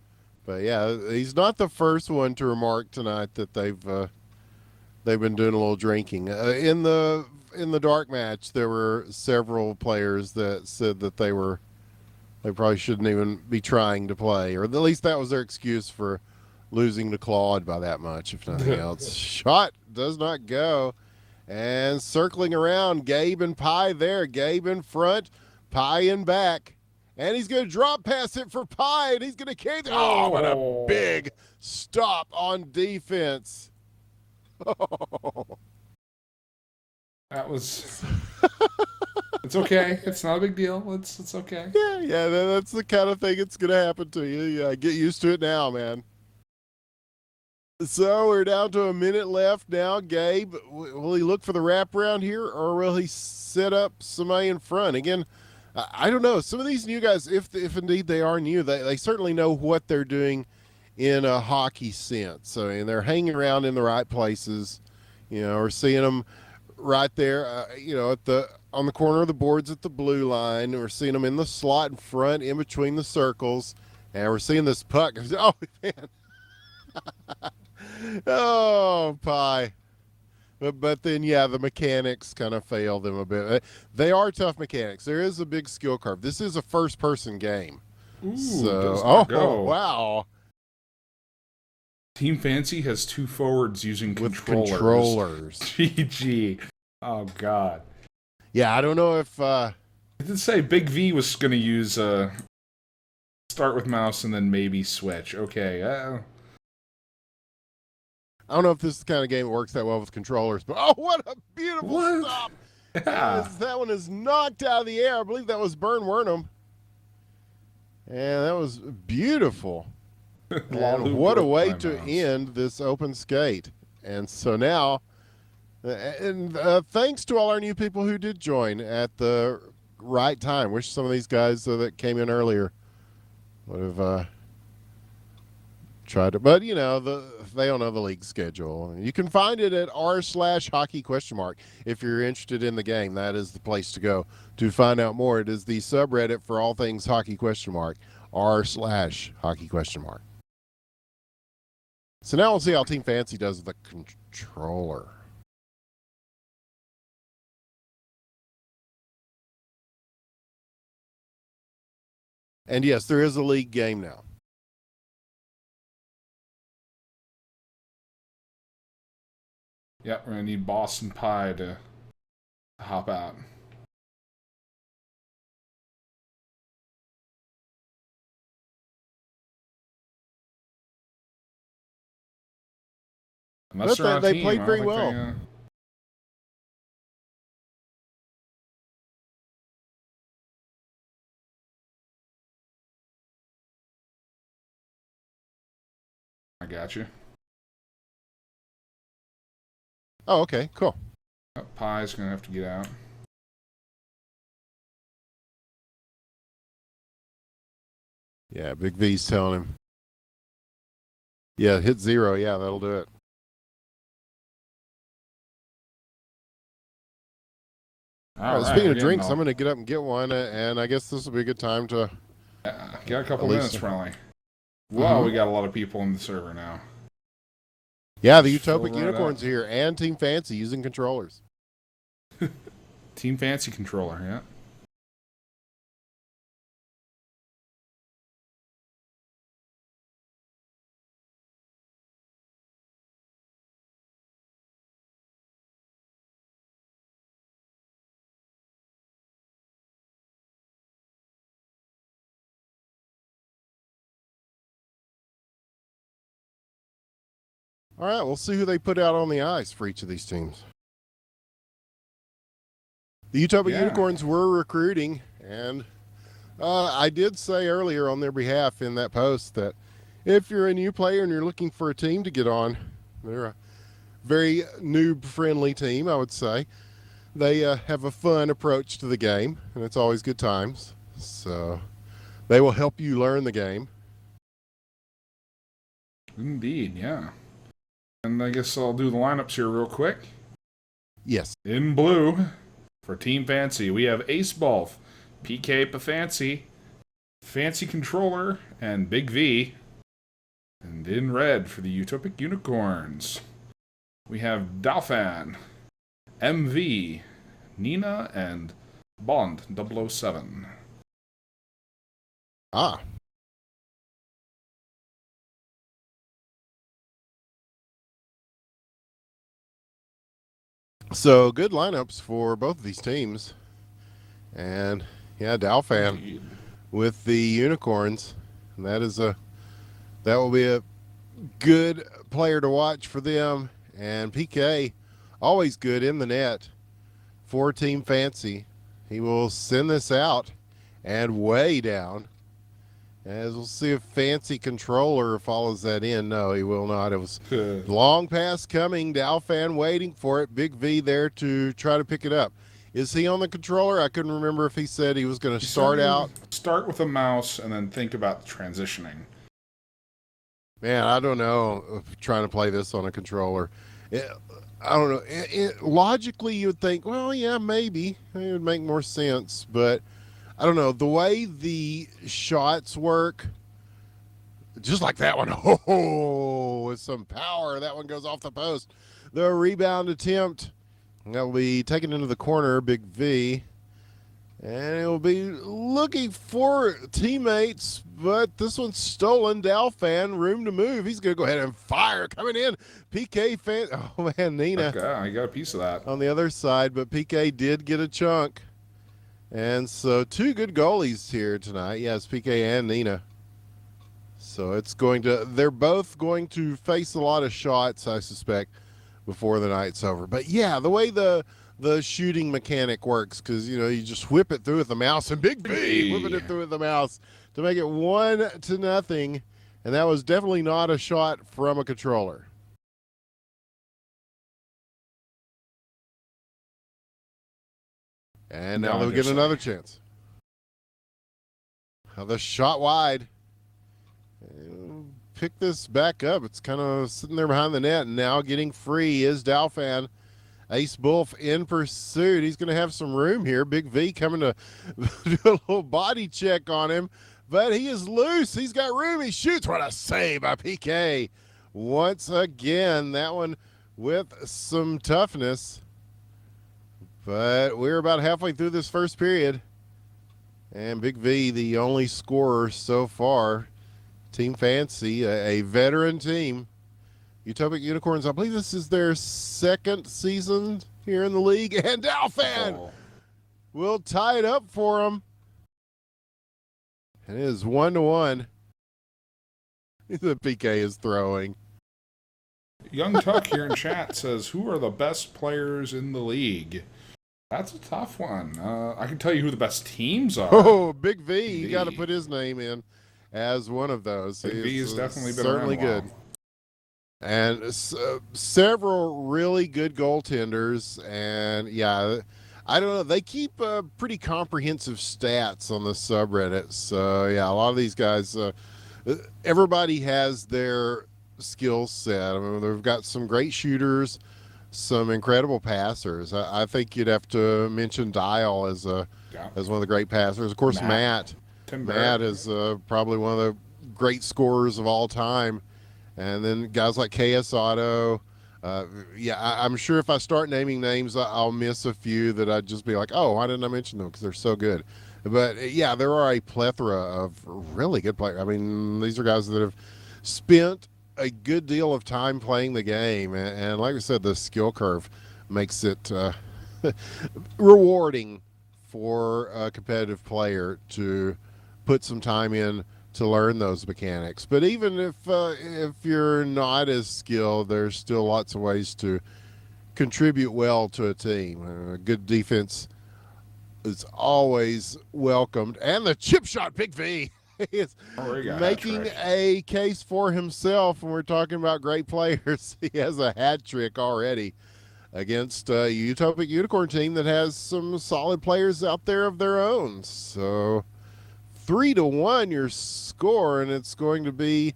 But yeah, he's not the first one to remark tonight that they've been doing a little drinking. In the dark match, there were several players that said that they probably shouldn't even be trying to play, or at least that was their excuse for losing to Claude by that much, if nothing else. Shot does not go. And circling around, Gabe and Pie there. Gabe in front, Pie in back. And he's going to drop pass it for Pie, and he's going to carry the... Oh, what a big stop on defense. That was... It's okay. It's not a big deal. It's okay. Yeah, that's the kind of thing that's going to happen to you. Yeah, get used to it now, man. So we're down to a minute left now. Gabe, will he look for the wraparound here, or will he set up somebody in front? Again, I don't know. Some of these new guys, if indeed they are new, they certainly know what they're doing in a hockey sense. So, and they're hanging around in the right places. You know, we're seeing them right there, on the corner of the boards at the blue line. We're seeing them in the slot in front, in between the circles, and we're seeing this puck. Oh man. Oh, Pie. But then, yeah, the mechanics kind of fail them a bit. They are tough mechanics. There is a big skill curve. This is a first-person game. Ooh, so, go. Wow. Team Fancy has 2 forwards using controllers. GG. Oh, God. Yeah, I don't know if... It did say Big V was going to use start with mouse and then maybe switch. Okay, I don't know if this is the kind of game that works that well with controllers, but oh, what a beautiful stop. Yeah. That one is knocked out of the air. I believe that was Bern Wernham. And that was beautiful. And what a way to end this open skate. And so now, thanks to all our new people who did join at the right time. Wish some of these guys that came in earlier would have tried to, but they don't know the league schedule. You can find it at r/hockey ? If you're interested in the game, that is the place to go to find out more. It is the subreddit for all things hockey ? r/hockey ? So now we'll see how Team Fancy does with the controller. And yes, there is a league game now. Yep, we're going to need Boston Pie to hop out. Unless they played very well. I got you. Oh, okay, cool. Pie's going to have to get out. Yeah, Big V's telling him. Yeah, hit 0. Yeah, that'll do it. All All right, right, speaking we're of getting drinks, I'm going to get up and get one, and I guess this will be a good time to got a couple at minutes, least. probably. Wow, Mm-hmm. we got a lot of people in the server now. Yeah, the Just fill Utopic right up. Unicorns here, and Team Fancy using controllers. Team Fancy controller, yeah. All right, we'll see who they put out on the ice for each of these teams. The Utopic Yeah. Unicorns were recruiting, and I did say earlier on their behalf in that post that if you're a new player and you're looking for a team to get on, they're a very noob-friendly team, I would say. They have a fun approach to the game, and it's always good times. So they will help you learn the game. Indeed, yeah. And I guess I'll do the lineups here real quick. Yes. In blue, for Team Fancy, we have Ace Balf, PK Pafancy, Fancy Controller, and Big V. And in red, for the Utopic Unicorns, we have Dalfan, MV, Nina, and Bond 007. Ah. So good lineups for both of these teams. And yeah, Dalfan with the Unicorns. And that will be a good player to watch for them. And PK, always good in the net for Team Fancy. He will send this out and way down. As we'll see if Fancy Controller follows that in. No, he will not. It was long pass coming. Dalfan waiting for it. Big V there to try to pick it up. Is he on the controller? I couldn't remember if he said he was going to start out. Start with a mouse and then think about transitioning. Man, I don't know. Trying to play this on a controller. I don't know. Logically, you would think, well, yeah, maybe. It would make more sense. But I don't know. The way the shots work, just like that one. Oh, with some power. That one goes off the post. The rebound attempt. That will be taken into the corner, Big V. And it will be looking for teammates, but this one's stolen. Dalfan, room to move. He's going to go ahead and fire. Coming in, PK fan. Oh, man, Nina. Okay, I got a piece of that. On the other side, but PK did get a chunk. And so two good goalies here tonight. Yes, PK and Nina. So they're both going to face a lot of shots, I suspect, before the night's over. But yeah, the way the shooting mechanic works, because you just whip it through with the mouse, and Big V whipping it through with the mouse to make it 1-0, and that was definitely not a shot from a controller. And now they'll get another chance. The shot wide. Pick this back up. It's kind of sitting there behind the net, and now getting free is Dalfan. Ace Bulf in pursuit. He's going to have some room here. Big V coming to do a little body check on him, but he is loose. He's got room. He shoots. What a save by PK. Once again, that one with some toughness. But we're about halfway through this first period, and Big V, the only scorer so far. Team Fancy, a veteran team. Utopic Unicorns, I believe this is their second season here in the league. And Dalfan will tie it up for them. And it is 1-1. The PK is throwing. Young Tuck here in chat says, who are the best players in the league? That's a tough one. I can tell you who the best teams are. Oh, Big V. You got to put his name in as one of those. Big V has definitely been certainly good. And several really good goaltenders. And yeah, I don't know. They keep pretty comprehensive stats on the subreddit. So yeah, a lot of these guys, everybody has their skill set. I mean, they've got some great shooters, some incredible passers. I think you'd have to mention Dial Yeah. as one of the great passers. Of course, Matt. Tim Matt Barrett. is probably one of the great scorers of all time. And then guys like KS Auto. Yeah, I'm sure if I start naming names, I'll miss a few that I'd just be like, oh, why didn't I mention them? Because they're so good. But yeah, there are a plethora of really good players. I mean, these are guys that have spent a good deal of time playing the game. And like I said, the skill curve makes it rewarding for a competitive player to put some time in to learn those mechanics. But even if you're not as skilled, there's still lots of ways to contribute well to a team. Good defense is always welcomed, and the chip shot, Big V. is making a case for himself when we're talking about great players. He has a hat trick already against a Utopic Unicorn team that has some solid players out there of their own. So 3-1 your score, and it's going to be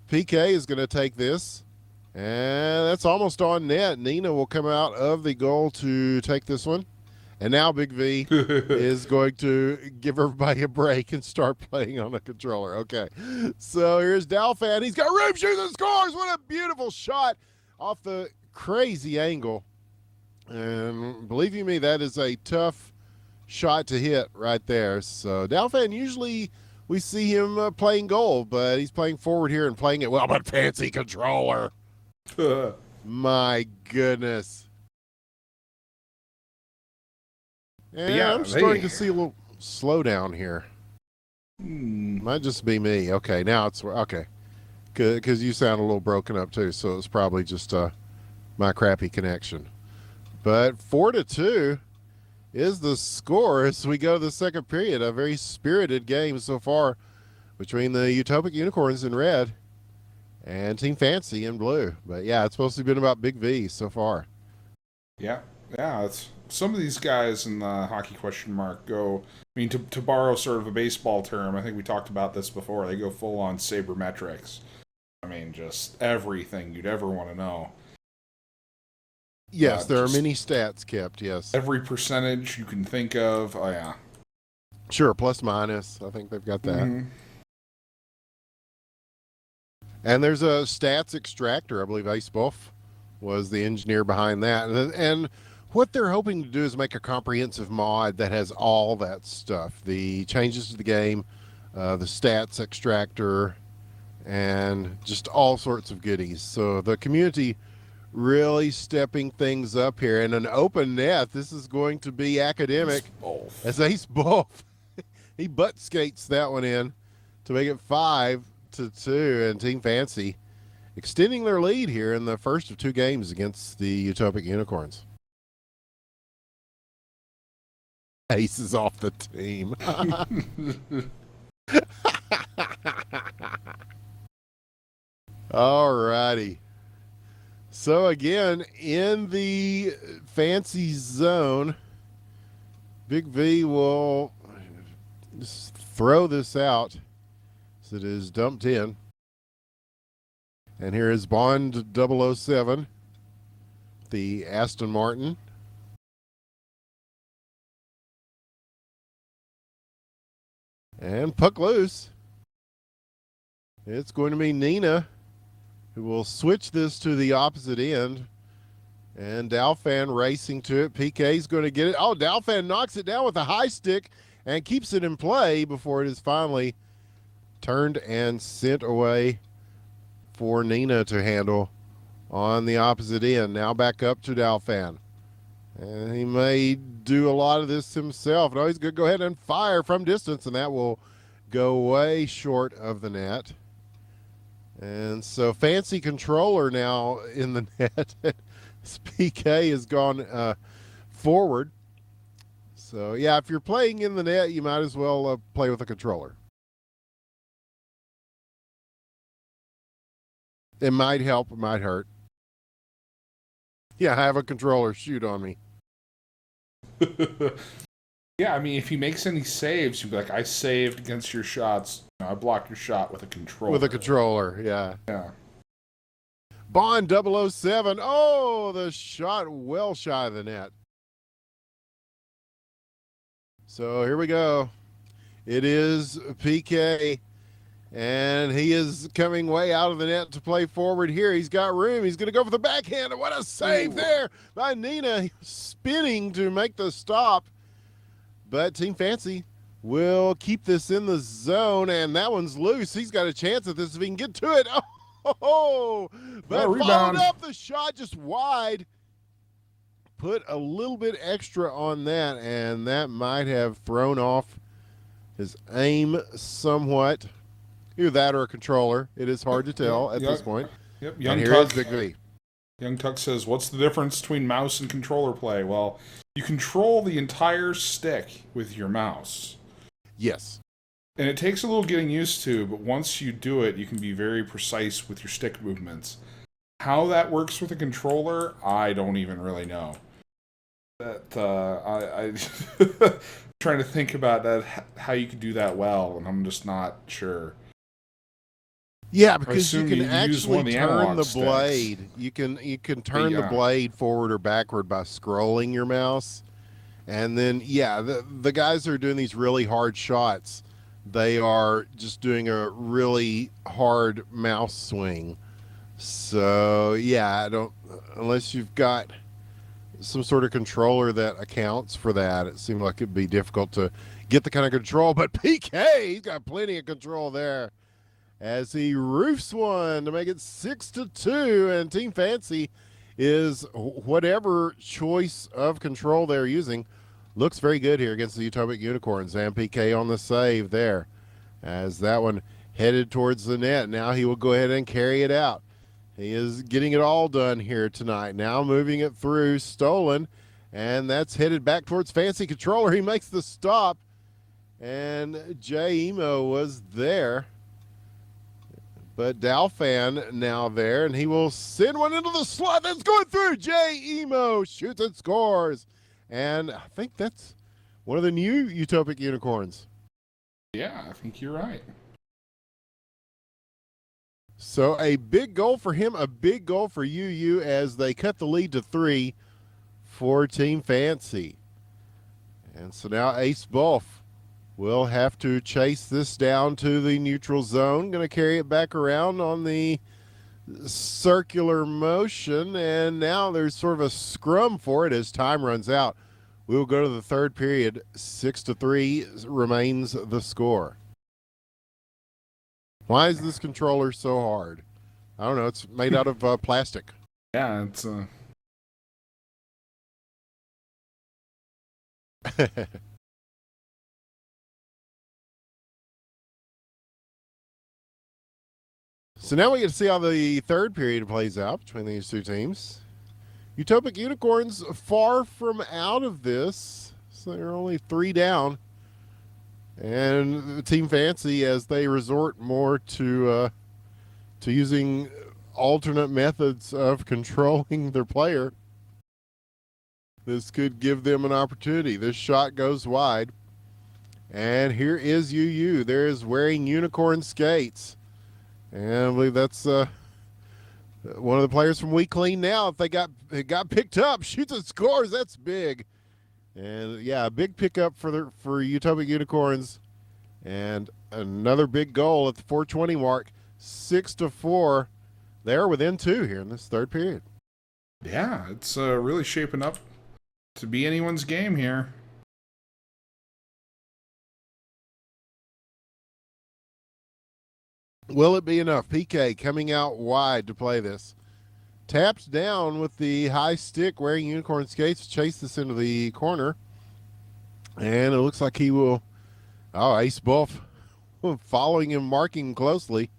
PK is going to take this, and that's almost on net. Nina will come out of the goal to take this one, and now Big V is going to give everybody a break and start playing on a controller. Okay, so here's Dalfan. He's got room, shoots, and scores. What a beautiful shot off the crazy angle, and believe you me, that is a tough shot to hit right there. So Dalfan, usually we see him playing goal, but he's playing forward here and playing it well. But fancy controller. My goodness. And yeah, I'm starting to see a little slowdown here. Might just be me. Okay, now it's okay. Because you sound a little broken up too, so it's probably just my crappy connection. But 4-2 is the score as we go to the second period. A very spirited game so far between the Utopic Unicorns in red and Team Fancy in blue. But yeah, it's supposed to have been about Big V so far. Yeah, it's some of these guys in the hockey question mark go, I mean, to borrow sort of a baseball term, I think we talked about this before, they go full on sabermetrics. I mean, just everything you'd ever want to know. Yes, there are many stats kept, yes. Every percentage you can think of. Oh, yeah. Sure, plus minus. I think they've got that. Mm-hmm. And there's a stats extractor. I believe Ace Buff was the engineer behind that. And what they're hoping to do is make a comprehensive mod that has all that stuff. The changes to the game, the stats extractor, and just all sorts of goodies. So the community really stepping things up here. And an open net, this is going to be academic as Ace Buff. He butt skates that one in to make it 5-2, and Team Fancy extending their lead here in the first of 2 games against the Utopic Unicorns. Ace is off the team. All righty. So again, in the Fancy zone, Big V will just throw this out as it is dumped in. And here is Bond 007, the Aston Martin. And puck loose. It's going to be Nina who will switch this to the opposite end. And Dalfan racing to it. PK's going to get it. Oh, Dalfan knocks it down with a high stick and keeps it in play before it is finally turned and sent away for Nina to handle on the opposite end. Now back up to Dalfan. And he may do a lot of this himself. No, he's going to go ahead and fire from distance, and that will go way short of the net. And so Fancy controller now in the net. PK has gone forward. So, yeah, if you're playing in the net, you might as well play with a controller. It might help, it might hurt. Yeah, have a controller shoot on me. Yeah, I mean, if he makes any saves, you'd be like, I saved against your shots. I blocked your shot with a controller. With a controller, yeah. Yeah. Bond 007. Oh, the shot well shy of the net. So here we go. It is PK, and he is coming way out of the net to play forward here. He's got room. He's going to go for the backhand. What a save there by Nina, spinning to make the stop. But Team Fancy will keep this in the zone, and that one's loose. He's got a chance at this if he can get to it. Oh, but followed up the shot just wide. Put a little bit extra on that, and that might have thrown off his aim somewhat. Either that or a controller. It is hard to tell at this point. Yep. And here is Big V. Young Tuck says, what's the difference between mouse and controller play? Well, you control the entire stick with your mouse. Yes. And it takes a little getting used to, but once you do it, you can be very precise with your stick movements. How that works with a controller, I don't even really know. That I trying to think about that, how you could do that well, and I'm just not sure. Yeah, because you can actually turn the blade. Sticks. You can turn the blade forward or backward by scrolling your mouse. And then the guys that are doing these really hard shots, they are just doing a really hard mouse swing. So I don't, unless you've got some sort of controller that accounts for that, it seemed like it'd be difficult to get the kind of control. But PK, he's got plenty of control there as he roofs one to make it 6-2, and Team Fancy is, whatever choice of control they're using, looks very good here against the Utopic Unicorns. And PK on the save there as that one headed towards the net. Now he will go ahead and carry it out. He is getting it all done here tonight. Now moving it through, stolen, and that's headed back towards Fancy Controller. He makes the stop, and J Emo was there. But Dalfan now there, and he will send one into the slot. That's going through. J Emo shoots and scores. And I think that's one of the new Utopic Unicorns. Yeah, I think you're right. So a big goal for him, a big goal for UU as they cut the lead to 3 for Team Fancy. And so now Ace Bulf will have to chase this down to the neutral zone. Going to carry it back around on the circular motion, and now there's sort of a scrum for it as time runs out. We will go to the third period. 6-3 remains the score. Why is this controller so hard? I don't know. It's made out of plastic. Yeah, it's So now we get to see how the third period plays out between these two teams. Utopic Unicorns far from out of this. So they're only 3 down. And Team Fancy, as they resort more to using alternate methods of controlling their player, this could give them an opportunity. This shot goes wide. And here is UU. There is wearing unicorn skates. And I believe that's one of the players from We Clean Now. If it got picked up, shoots and scores, that's big. And a big pickup for Utopic Unicorns, and another big goal at the 4:20 mark. 6-4. They're within 2 here in this third period. Yeah, it's really shaping up to be anyone's game here. Will it be enough? PK coming out wide to play this. Taps down with the high stick, wearing unicorn skates, chase this into the corner. And it looks like he will. Oh, Ace Bulf following him, marking closely.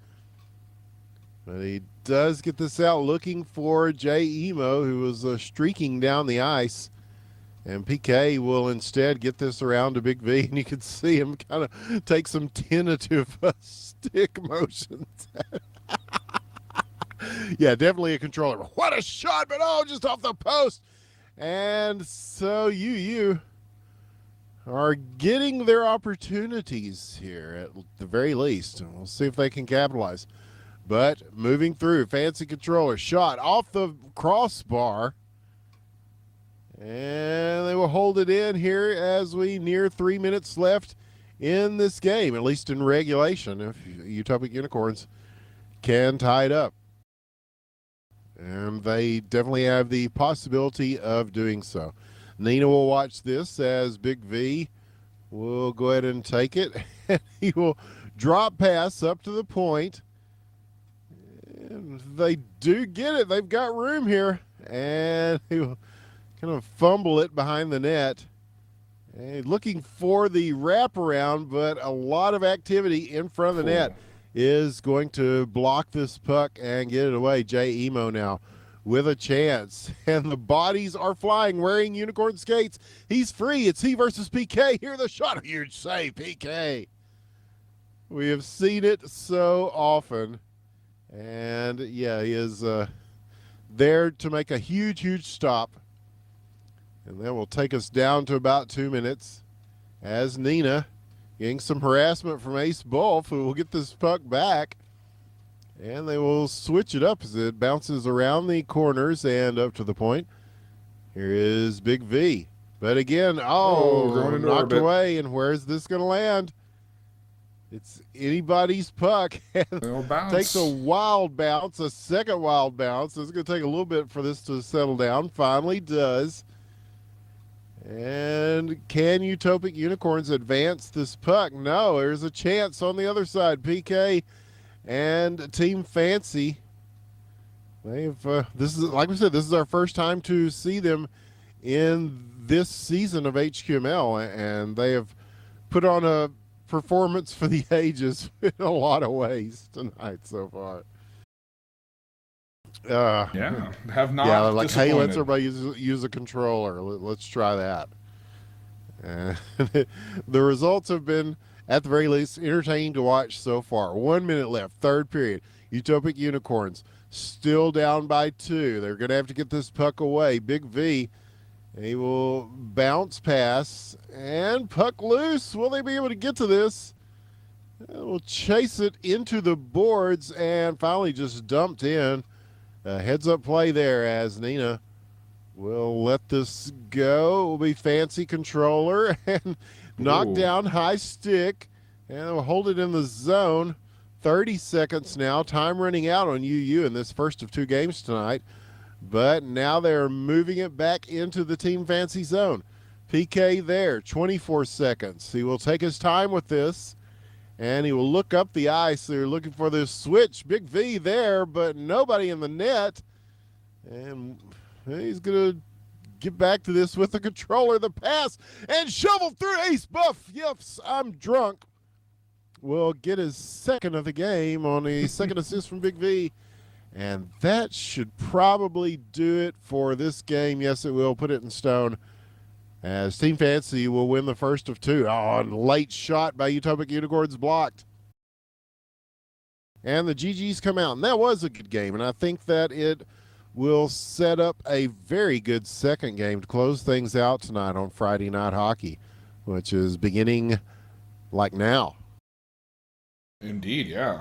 But he does get this out, looking for J Emo, who was streaking down the ice. And PK will instead get this around to Big V, and you can see him kind of take some tentative stick motions. Yeah, definitely a controller. What a shot, but just off the post. And so UU are getting their opportunities here at the very least. And we'll see if they can capitalize. But moving through, fancy controller shot off the crossbar. And they will hold it in here as we near 3 minutes left in this game, at least in regulation, if Utopic Unicorns can tie it up. And they definitely have the possibility of doing so. Nina will watch this as Big V will go ahead and take it. And he will drop pass up to the point. And they do get it. They've got room here. And he will kind of fumble it behind the net. And looking for the wraparound, but a lot of activity in front of the net is going to block this puck and get it away. Jay Emo now with a chance. And the bodies are flying, wearing unicorn skates. He's free. It's he versus PK. Here the shot. A huge save, PK. We have seen it so often. And yeah, he is there to make a huge, huge stop. And that will take us down to about 2 minutes as Nina getting some harassment from Ace Bulf, who will get this puck back. And they will switch it up as it bounces around the corners and up to the point. Here is Big V. But again, knocked away. And where's this going to land? It's anybody's puck. Takes a wild bounce, a second wild bounce. It's going to take a little bit for this to settle down. Finally does. And can Utopic Unicorns advance this puck? No, there's a chance on the other side. PK and Team Fancy. They've this is, like we said, this is our first time to see them in this season of HQML, and they have put on a performance for the ages in a lot of ways tonight so far. Have not. Yeah, like, hey, let's everybody use a controller. Let's try that. The results have been, at the very least, entertaining to watch so far. 1 minute left, third period. Utopic Unicorns still down by 2. They're going to have to get this puck away. Big V, he will bounce pass and puck loose. Will they be able to get to this? We'll chase it into the boards and finally just dumped in. Heads up play there as Nina will let this go. It will be fancy controller and knock down high stick, and we'll hold it in the zone. 30 seconds now. Time running out on UU in this first of 2 games tonight. But now they're moving it back into the Team Fancy zone. PK there, 24 seconds. He will take his time with this. And he will look up the ice. They're looking for this switch. Big V there, but nobody in the net. And he's going to get back to this with the controller. The pass and shovel through Ace Buff. Yes, I'm drunk. Will get his second of the game on a second assist from Big V. And that should probably do it for this game. Yes, it will. Put it in stone. As Team Fancy will win the first of 2. Oh, late shot by Utopic Unicorns blocked. And the GGs come out. And that was a good game. And I think that it will set up a very good second game to close things out tonight on Friday Night Hockey, which is beginning like now. Indeed, yeah.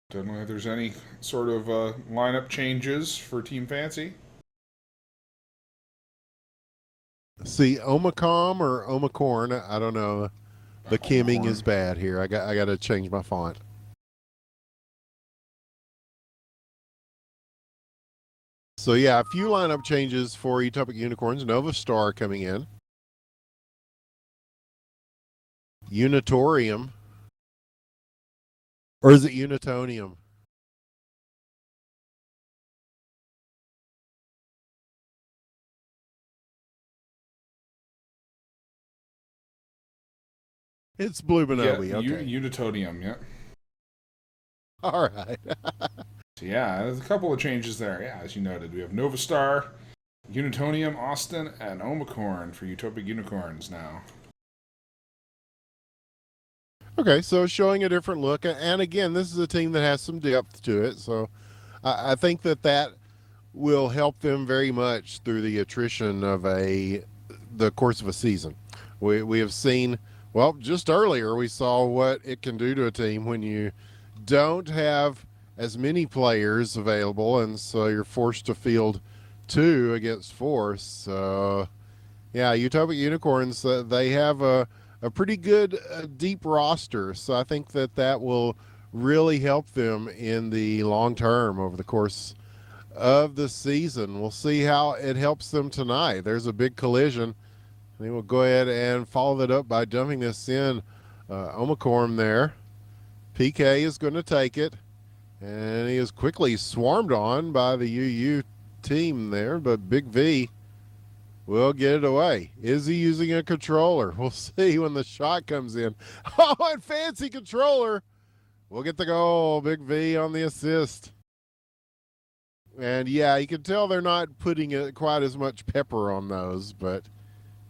Don't know if there's any sort of lineup changes for Team Fancy. See, Omicom or Omicorn, I don't know. The Kimming is bad here. I got to change my font. So yeah, a few lineup changes for Utopic Unicorns. Nova Star coming in. Unitorium. Or is it Unitonium? It's Blue Bonobi. Yeah, okay. Unitonium, yeah. All right. So yeah, there's a couple of changes there. Yeah, as you noted, we have Nova Star, Unitonium, Austin, and Omicorn for Utopic Unicorns now. Okay, so showing a different look. And again, this is a team that has some depth to it. So I think that will help them very much through the attrition of the course of a season. We have seen Well, just earlier we saw what it can do to a team when you don't have as many players available, and so you're forced to field two against four. So, yeah, Utopic Unicorns, they have a pretty good deep roster. So I think that that will really help them in the long term over the course of the season. We'll see how it helps them tonight. There's a big collision. They will go ahead and follow that up by dumping this in. Omicorn there. PK is going to take it, and he is quickly swarmed on by the UU team there, but Big V will get it away. Is he using a controller? We'll see when the shot comes in. Oh, and fancy controller. We'll get the goal. Big V on the assist. And yeah, you can tell they're not putting quite as much pepper on those, but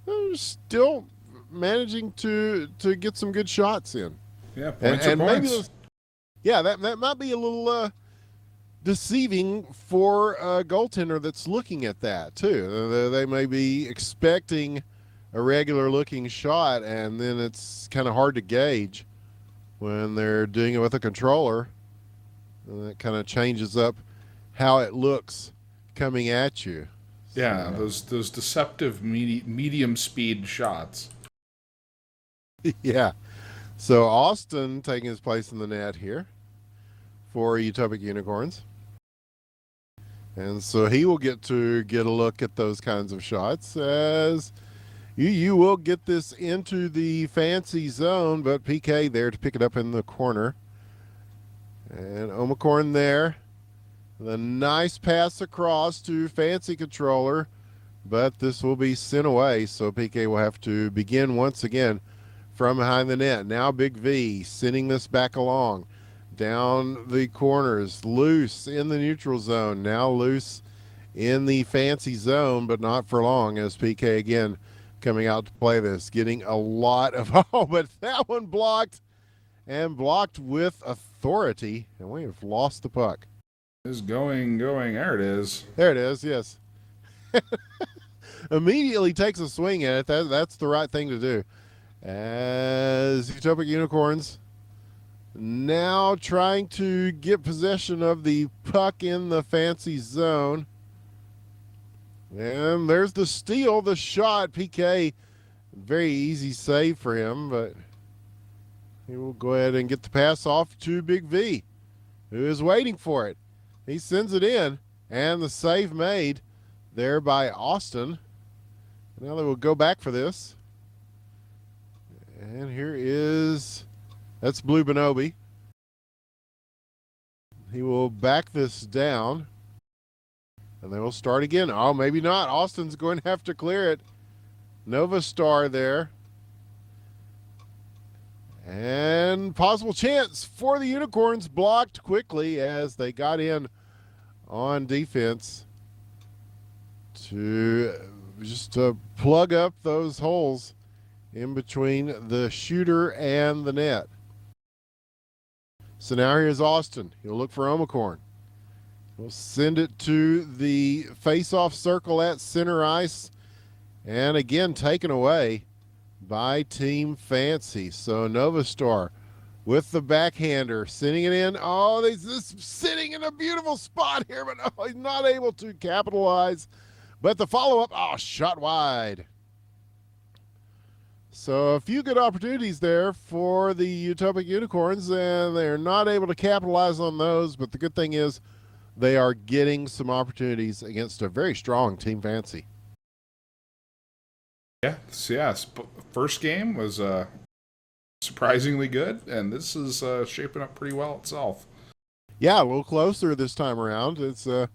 they're still managing to get some good shots in. Yeah, points are Maybe points. those, yeah, that might be a little deceiving for a goaltender that's looking at that too. They may be expecting a regular looking shot, and then it's kind of hard to gauge when they're doing it with a controller. And that kind of changes up how it looks coming at you. Yeah, So, those deceptive medium speed shots. yeah. So Austin taking his place in the net here for Utopic Unicorns. And so he will get to get a look at those kinds of shots as you will get this into the fancy zone, but PK there to pick it up in the corner. And Omicorn there. The nice pass across to fancy controller, but this will be sent away, so PK will have to begin once again from behind the net. Now Big V sending this back along. Down the corners, loose in the neutral zone. Now loose in the fancy zone, but not for long as PK again coming out to play this. Getting a lot of, oh, but that one blocked and blocked with authority, and we have lost the puck. Is going. There it is. There it is, yes. Immediately takes a swing at it. That's the right thing to do. As Utopic Unicorns now trying to get possession of the puck in the fancy zone. And there's the steal, the shot. PK, very easy save for him, but he will go ahead and get the pass off to Big V, who is waiting for it. He sends it in, and the save made there by Austin. Now they will go back for this. And that's Blue Bonobi. He will back this down, and they will start again. Oh, maybe not. Austin's going to have to clear it. Nova Star there. And possible chance for the Unicorns, blocked quickly as they got in on defense to just plug up those holes in between the shooter and the net. So now here's Austin. He'll look for Omicorn. He'll send it to the face-off circle at center ice, and again taken away by Team Fancy. So Nova Star with the backhander, sending it in. Oh, he's just sitting in a beautiful spot here, but oh, he's not able to capitalize. But the follow-up, oh, shot wide. So a few good opportunities there for the Utopic Unicorns, and they're not able to capitalize on those. But the good thing is they are getting some opportunities against a very strong Team Fancy. Yeah, first game was surprisingly good, and this is shaping up pretty well itself. Yeah, a little closer this time around. It's a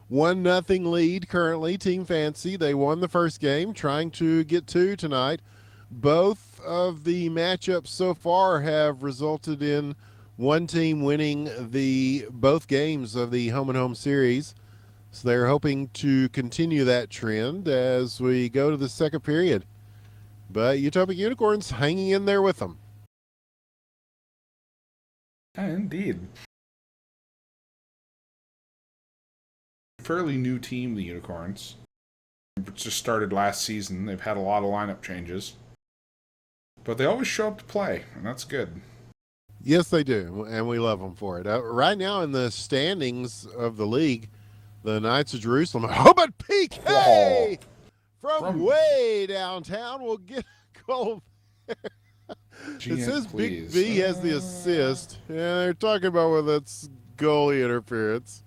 1-0 lead currently, Team Fancy. They won the first game, trying to get two tonight. Both of the matchups so far have resulted in one team winning both games of the home and home series. So they're hoping to continue that trend as we go to the second period. But Utopic Unicorns hanging in there with them. Yeah, indeed. Fairly new team, the Unicorns. It just started last season. They've had a lot of lineup changes. But they always show up to play, and that's good. Yes, they do, and we love them for it. Right now in the standings of the league, the Knights of Jerusalem. Oh, but Whoa. PK from way downtown will get a goal. It says Big please. V has the assist. Yeah, they're talking about whether it's goalie interference.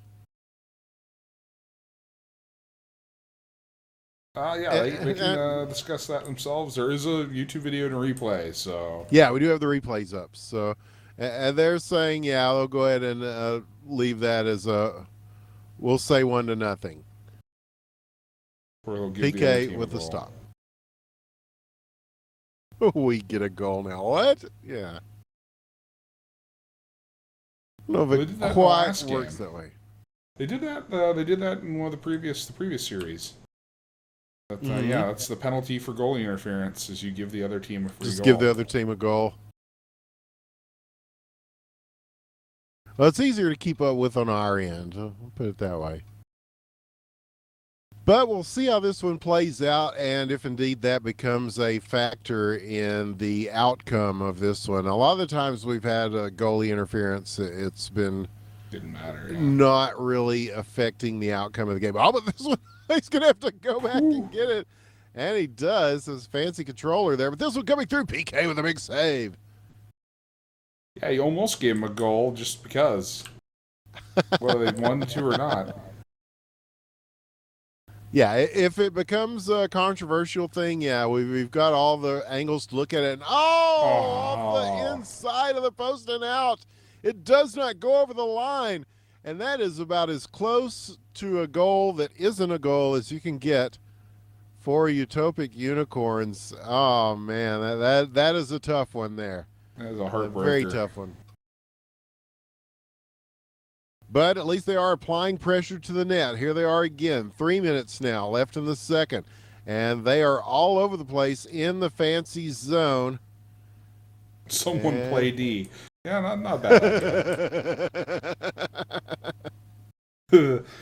Yeah, they can discuss that themselves. There is a YouTube video and a replay, so... Yeah, we do have the replays up. So, and they're saying, yeah, they'll go ahead and leave that as a, we'll say 1-0. Or they'll give the other PK team with a the goal. stop. We get a goal now. What? Yeah. I don't know if it quite works that way. They did that. They did that in one of the previous series. But, yeah, that's the penalty for goalie interference. Is you give the other team a free goal. Just give the other team a goal. Well, it's easier to keep up with on our end. I'll put it that way. But we'll see how this one plays out, and if indeed that becomes a factor in the outcome of this one. A lot of the times we've had goalie interference, it's been didn't matter. Yeah. Not really affecting the outcome of the game. Oh, but this one, he's going to have to go back and get it. And he does, his fancy controller there. But this one coming through, PK with a big save. Yeah, you almost gave him a goal just because. Whether they wanted to or not. Yeah, if it becomes a controversial thing, yeah, we've got all the angles to look at it. And off the inside of the post and out. It does not go over the line. And that is about as close to a goal that isn't a goal as you can get for Utopic Unicorns. Oh, man, that is a tough one there. That is a heartbreaker. Very tough one. But at least they are applying pressure to the net. Here they are again. 3 minutes now left in the second. And they are all over the place in the fancy zone. Someone play D. Yeah, not bad.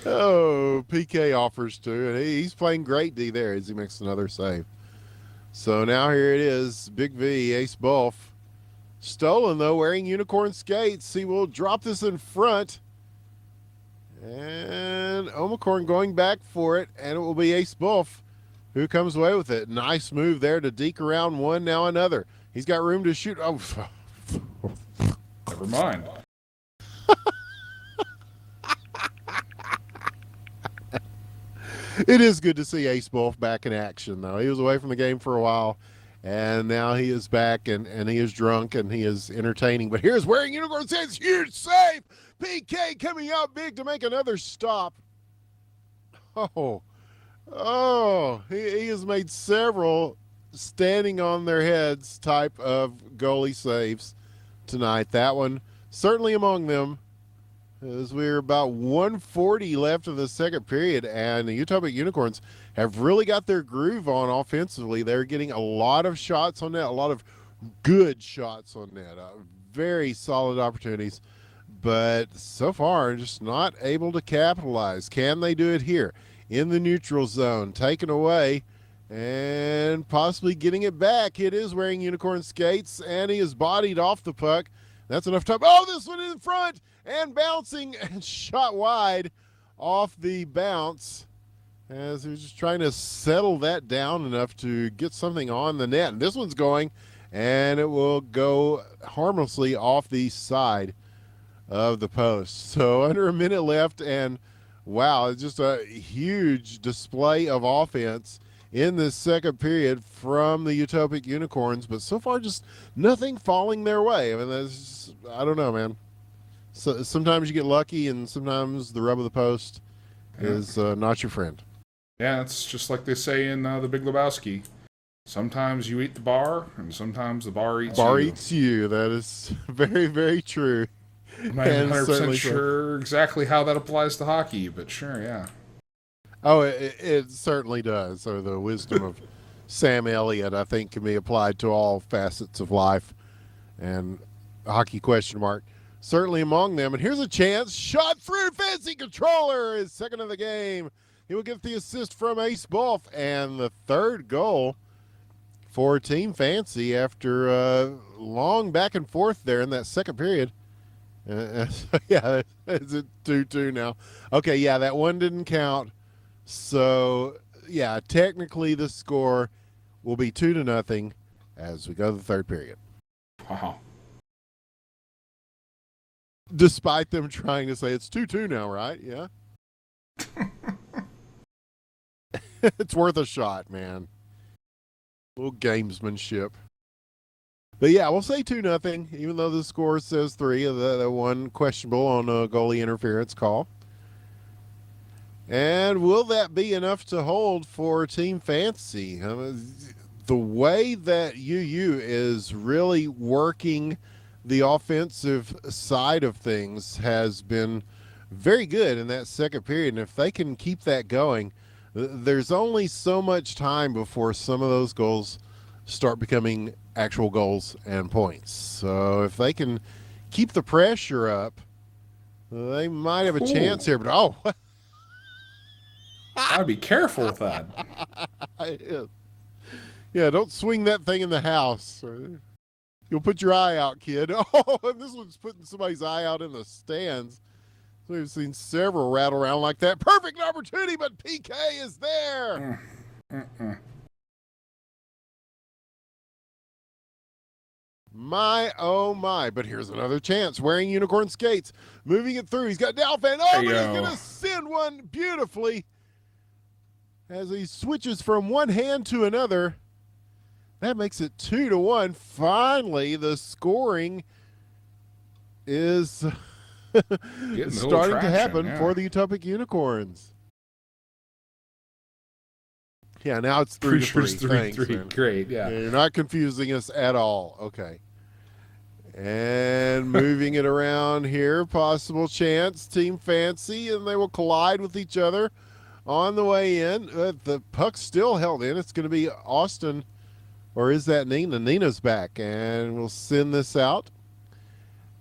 Oh, PK offers to, and he's playing great D there as he makes another save. So now here it is. Big V, Ace Bulf. Stolen, though, wearing unicorn skates. He will drop this in front. And Omicorn going back for it, and it will be Ace Bulf who comes away with it. Nice move there to deke around one, now another. He's got room to shoot. Oh, never mind. It is good to see Ace Bulf back in action, though. He was away from the game for a while, and now he is back, and he is drunk, and he is entertaining. But here's wearing unicorn skates. Huge save. PK coming out big to make another stop. He has made several standing on their heads type of goalie saves tonight. That one certainly among them, as we're about 140 left in the second period, and the Utopic Unicorns have really got their groove on offensively. They're getting a lot of shots on net, a lot of good shots on net, very solid opportunities. But so far, just not able to capitalize. Can they do it here in the neutral zone? Taken away and possibly getting it back. It is wearing unicorn skates, and he is bodied off the puck. That's enough time. Oh, this one in front and bouncing and shot wide off the bounce as he was just trying to settle that down enough to get something on the net. And this one's going, and it will go harmlessly off the side of the post. So under a minute left, and wow, it's just a huge display of offense in this second period from the Utopic Unicorns, but so far just nothing falling their way. I mean, I don't know, man. So sometimes you get lucky, and sometimes the rub of the post is not your friend. Yeah, it's just like they say in The Big Lebowski. Sometimes you eat the bar, and sometimes the bar eats you. Bar eats you. That is very, very true. I'm not 100% sure exactly how that applies to hockey, but sure, yeah. Oh, it certainly does. So the wisdom of Sam Elliott, I think, can be applied to all facets of life. And hockey question mark certainly among them. And here's a chance. Shot through. Fancy controller is second of the game. He will get the assist from Ace Bulf. And the third goal for Team Fancy after long back and forth there in that second period. Yeah, is it 2-2 now? Okay, yeah, that one didn't count. So, yeah, technically the score will be 2-0 as we go to the third period. Wow. Despite them trying to say it's 2-2 now, right? Yeah. It's worth a shot, man. A little gamesmanship. But yeah, we'll say 2-0, even though the score says 3. The one questionable on a goalie interference call. And will that be enough to hold for Team Fancy? The way that UU is really working the offensive side of things has been very good in that second period. And if they can keep that going, there's only so much time before some of those goals start becoming actual goals and points. So if they can keep the pressure up, they might have a chance here. But Gotta be careful with that. Yeah, don't swing that thing in the house. You'll put your eye out, kid. Oh, and this one's putting somebody's eye out in the stands. We've seen several rattle around like that. Perfect opportunity, but PK is there. My, oh my. But here's another chance. Wearing unicorn skates. Moving it through. He's got Dalfan. Oh, but he's going to send one beautifully as he switches from one hand to another. That makes it 2-1. Finally, the scoring is starting to happen for the Utopic Unicorns. Yeah, now it's 3-3. 3-3. Great, yeah. You're not confusing us at all. Okay. And moving it around here, possible chance, Team Fancy, and they will collide with each other on the way in. The puck's still held in. It's going to be Austin, or is that Nina? Nina's back, and we'll send this out.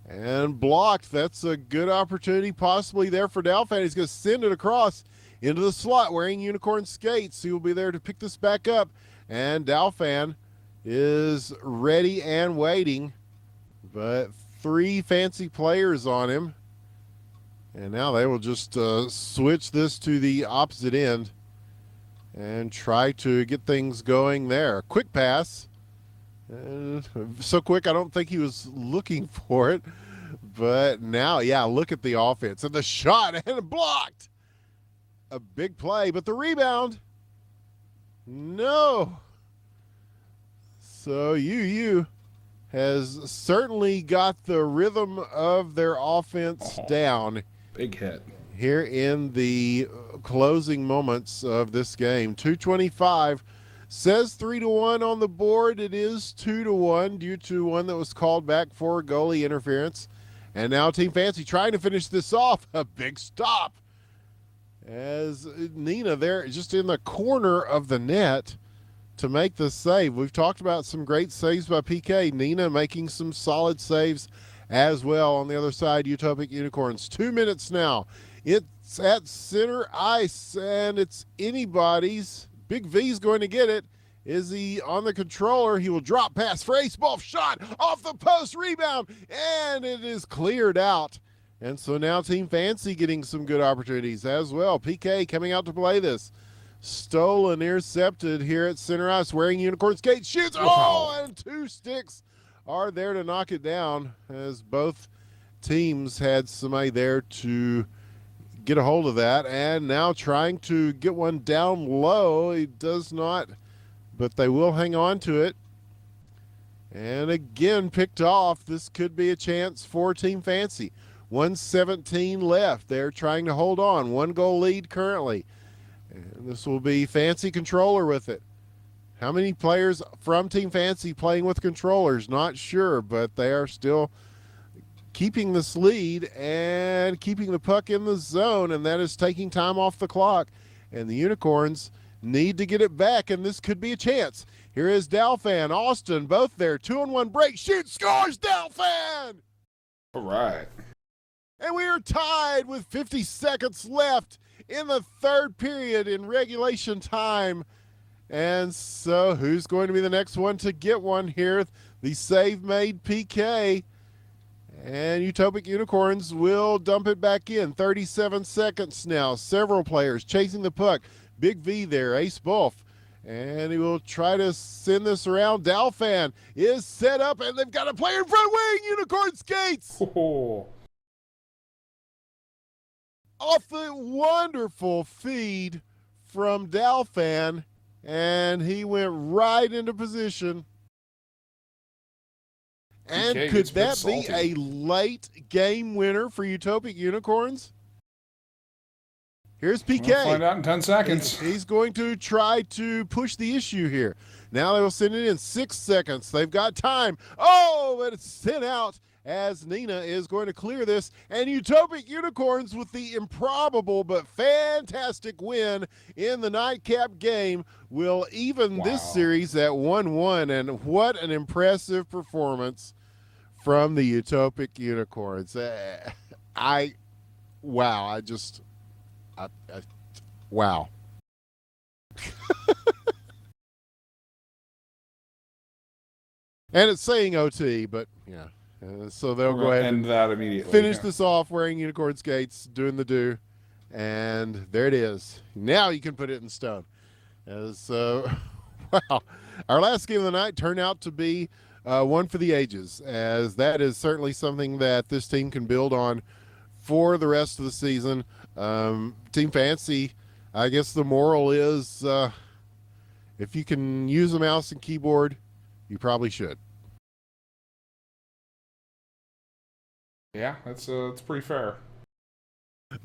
And blocked. That's a good opportunity possibly there for Dalfan. He's going to send it across into the slot wearing unicorn skates. He will be there to pick this back up. And Dalfan is ready and waiting. But 3 Fancy players on him. And now they will just switch this to the opposite end and try to get things going there. Quick pass. So quick, I don't think he was looking for it. But now, yeah, look at the offense. And the shot and blocked. A big play, but the rebound. No. So UU has certainly got the rhythm of their offense down. Big hit. Here in the closing moments of this game. 2:25 says 3-1 on the board. It is 2-1 due to one that was called back for goalie interference. And now Team Fancy trying to finish this off. A big stop as Nina there just in the corner of the net to make the save. We've talked about some great saves by PK. Nina making some solid saves as well on the other side. Utopic Unicorns. 2 minutes now. It's at center ice, and it's anybody's. Big V's going to get it. Is he on the controller? He will drop pass for ace ball shot off the post, rebound, and it is cleared out. And so now Team Fancy getting some good opportunities as well. PK coming out to play this. Stolen, intercepted here at center ice, wearing unicorn skates, shoots. Oh, and 2 sticks are there to knock it down as both teams had somebody there to get a hold of that. And now trying to get one down low. He does not, but they will hang on to it. And again, picked off. This could be a chance for Team Fancy. 1:17 left. They're trying to hold on. 1 goal lead currently. And this will be Fancy controller with it. How many players from Team Fancy playing with controllers? Not sure, but they are still keeping this lead and keeping the puck in the zone, and that is taking time off the clock. And the Unicorns need to get it back, and this could be a chance. Here is Dalfan, Austin, both there. 2-on-1 break, shoot, scores, Dalfan! All right. And we are tied with 50 seconds left in the third period in regulation time. And so, who's going to be the next one to get one here? The save made PK. And Utopic Unicorns will dump it back in. 37 seconds now. Several players chasing the puck. Big V there, Ace Wolf. And he will try to send this around. Dalfan is set up, and they've got a player in front wing. Unicorn skates Oh. off the wonderful feed from Dalfan, and he went right into position. And PK could that be salty. a late game winner for Utopic Unicorns? Here's PK. We'll find out in 10 seconds. He's going to try to push the issue here. Now they will send it in 6 seconds. They've got time. Oh, but it's sent out as Nina is going to clear this. And Utopic Unicorns with the improbable but fantastic win in the nightcap game will even this series at 1-1. And what an impressive performance from the Utopic Unicorns. Wow. And it's saying OT, but yeah. So they'll go ahead and that immediately. Finish this off wearing unicorn skates, doing the do. And there it is. Now you can put it in stone. Wow. Our last game of the night turned out to be one for the ages, as that is certainly something that this team can build on for the rest of the season. Team Fancy, I guess the moral is if you can use a mouse and keyboard, you probably should. Yeah, that's pretty fair.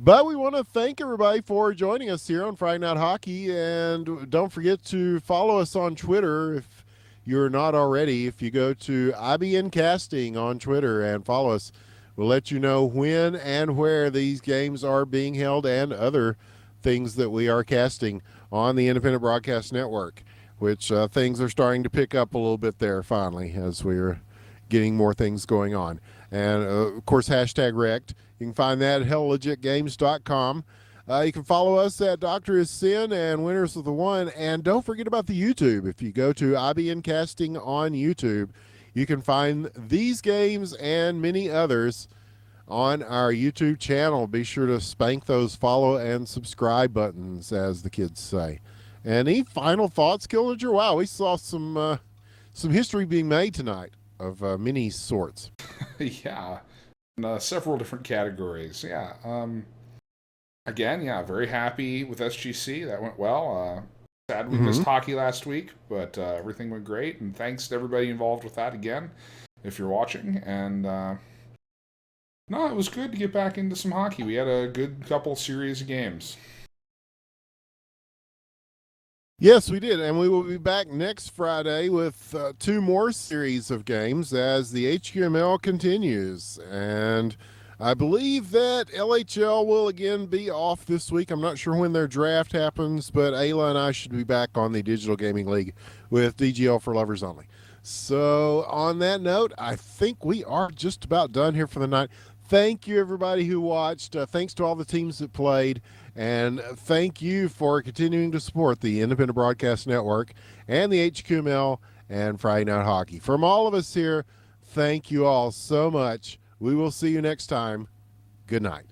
But we want to thank everybody for joining us here on Friday Night Hockey, and don't forget to follow us on Twitter if you're not already. If you go to IBN Casting on Twitter and follow us, we'll let you know when and where these games are being held and other things that we are casting on the Independent Broadcast Network, which things are starting to pick up a little bit there finally as we're getting more things going on. And, of course, hashtag Wrecked. You can find that at helllegitgames.com. You can follow us at Doctor is Sin and Winners of the One. And don't forget about the YouTube. If you go to IBN Casting on YouTube, you can find these games and many others on our YouTube channel. Be sure to spank those follow and subscribe buttons, as the kids say. Any final thoughts, Killinger? Wow, we saw some history being made tonight of many sorts. Yeah, in, several different categories. Yeah. Again, yeah, very happy with SGC. That went well. Sad we missed hockey last week, but everything went great. And thanks to everybody involved with that again, if you're watching. And no, it was good to get back into some hockey. We had a good couple series of games. Yes, we did, and we will be back next Friday with 2 more series of games as the HQML continues. And I believe that LHL will again be off this week. I'm not sure when their draft happens, but Ayla and I should be back on the Digital Gaming League with DGL for Lovers Only. So on that note, I think we are just about done here for the night. Thank you, everybody who watched. Thanks to all the teams that played. And thank you for continuing to support the Independent Broadcast Network and the HQML and Friday Night Hockey. From all of us here, thank you all so much. We will see you next time. Good night.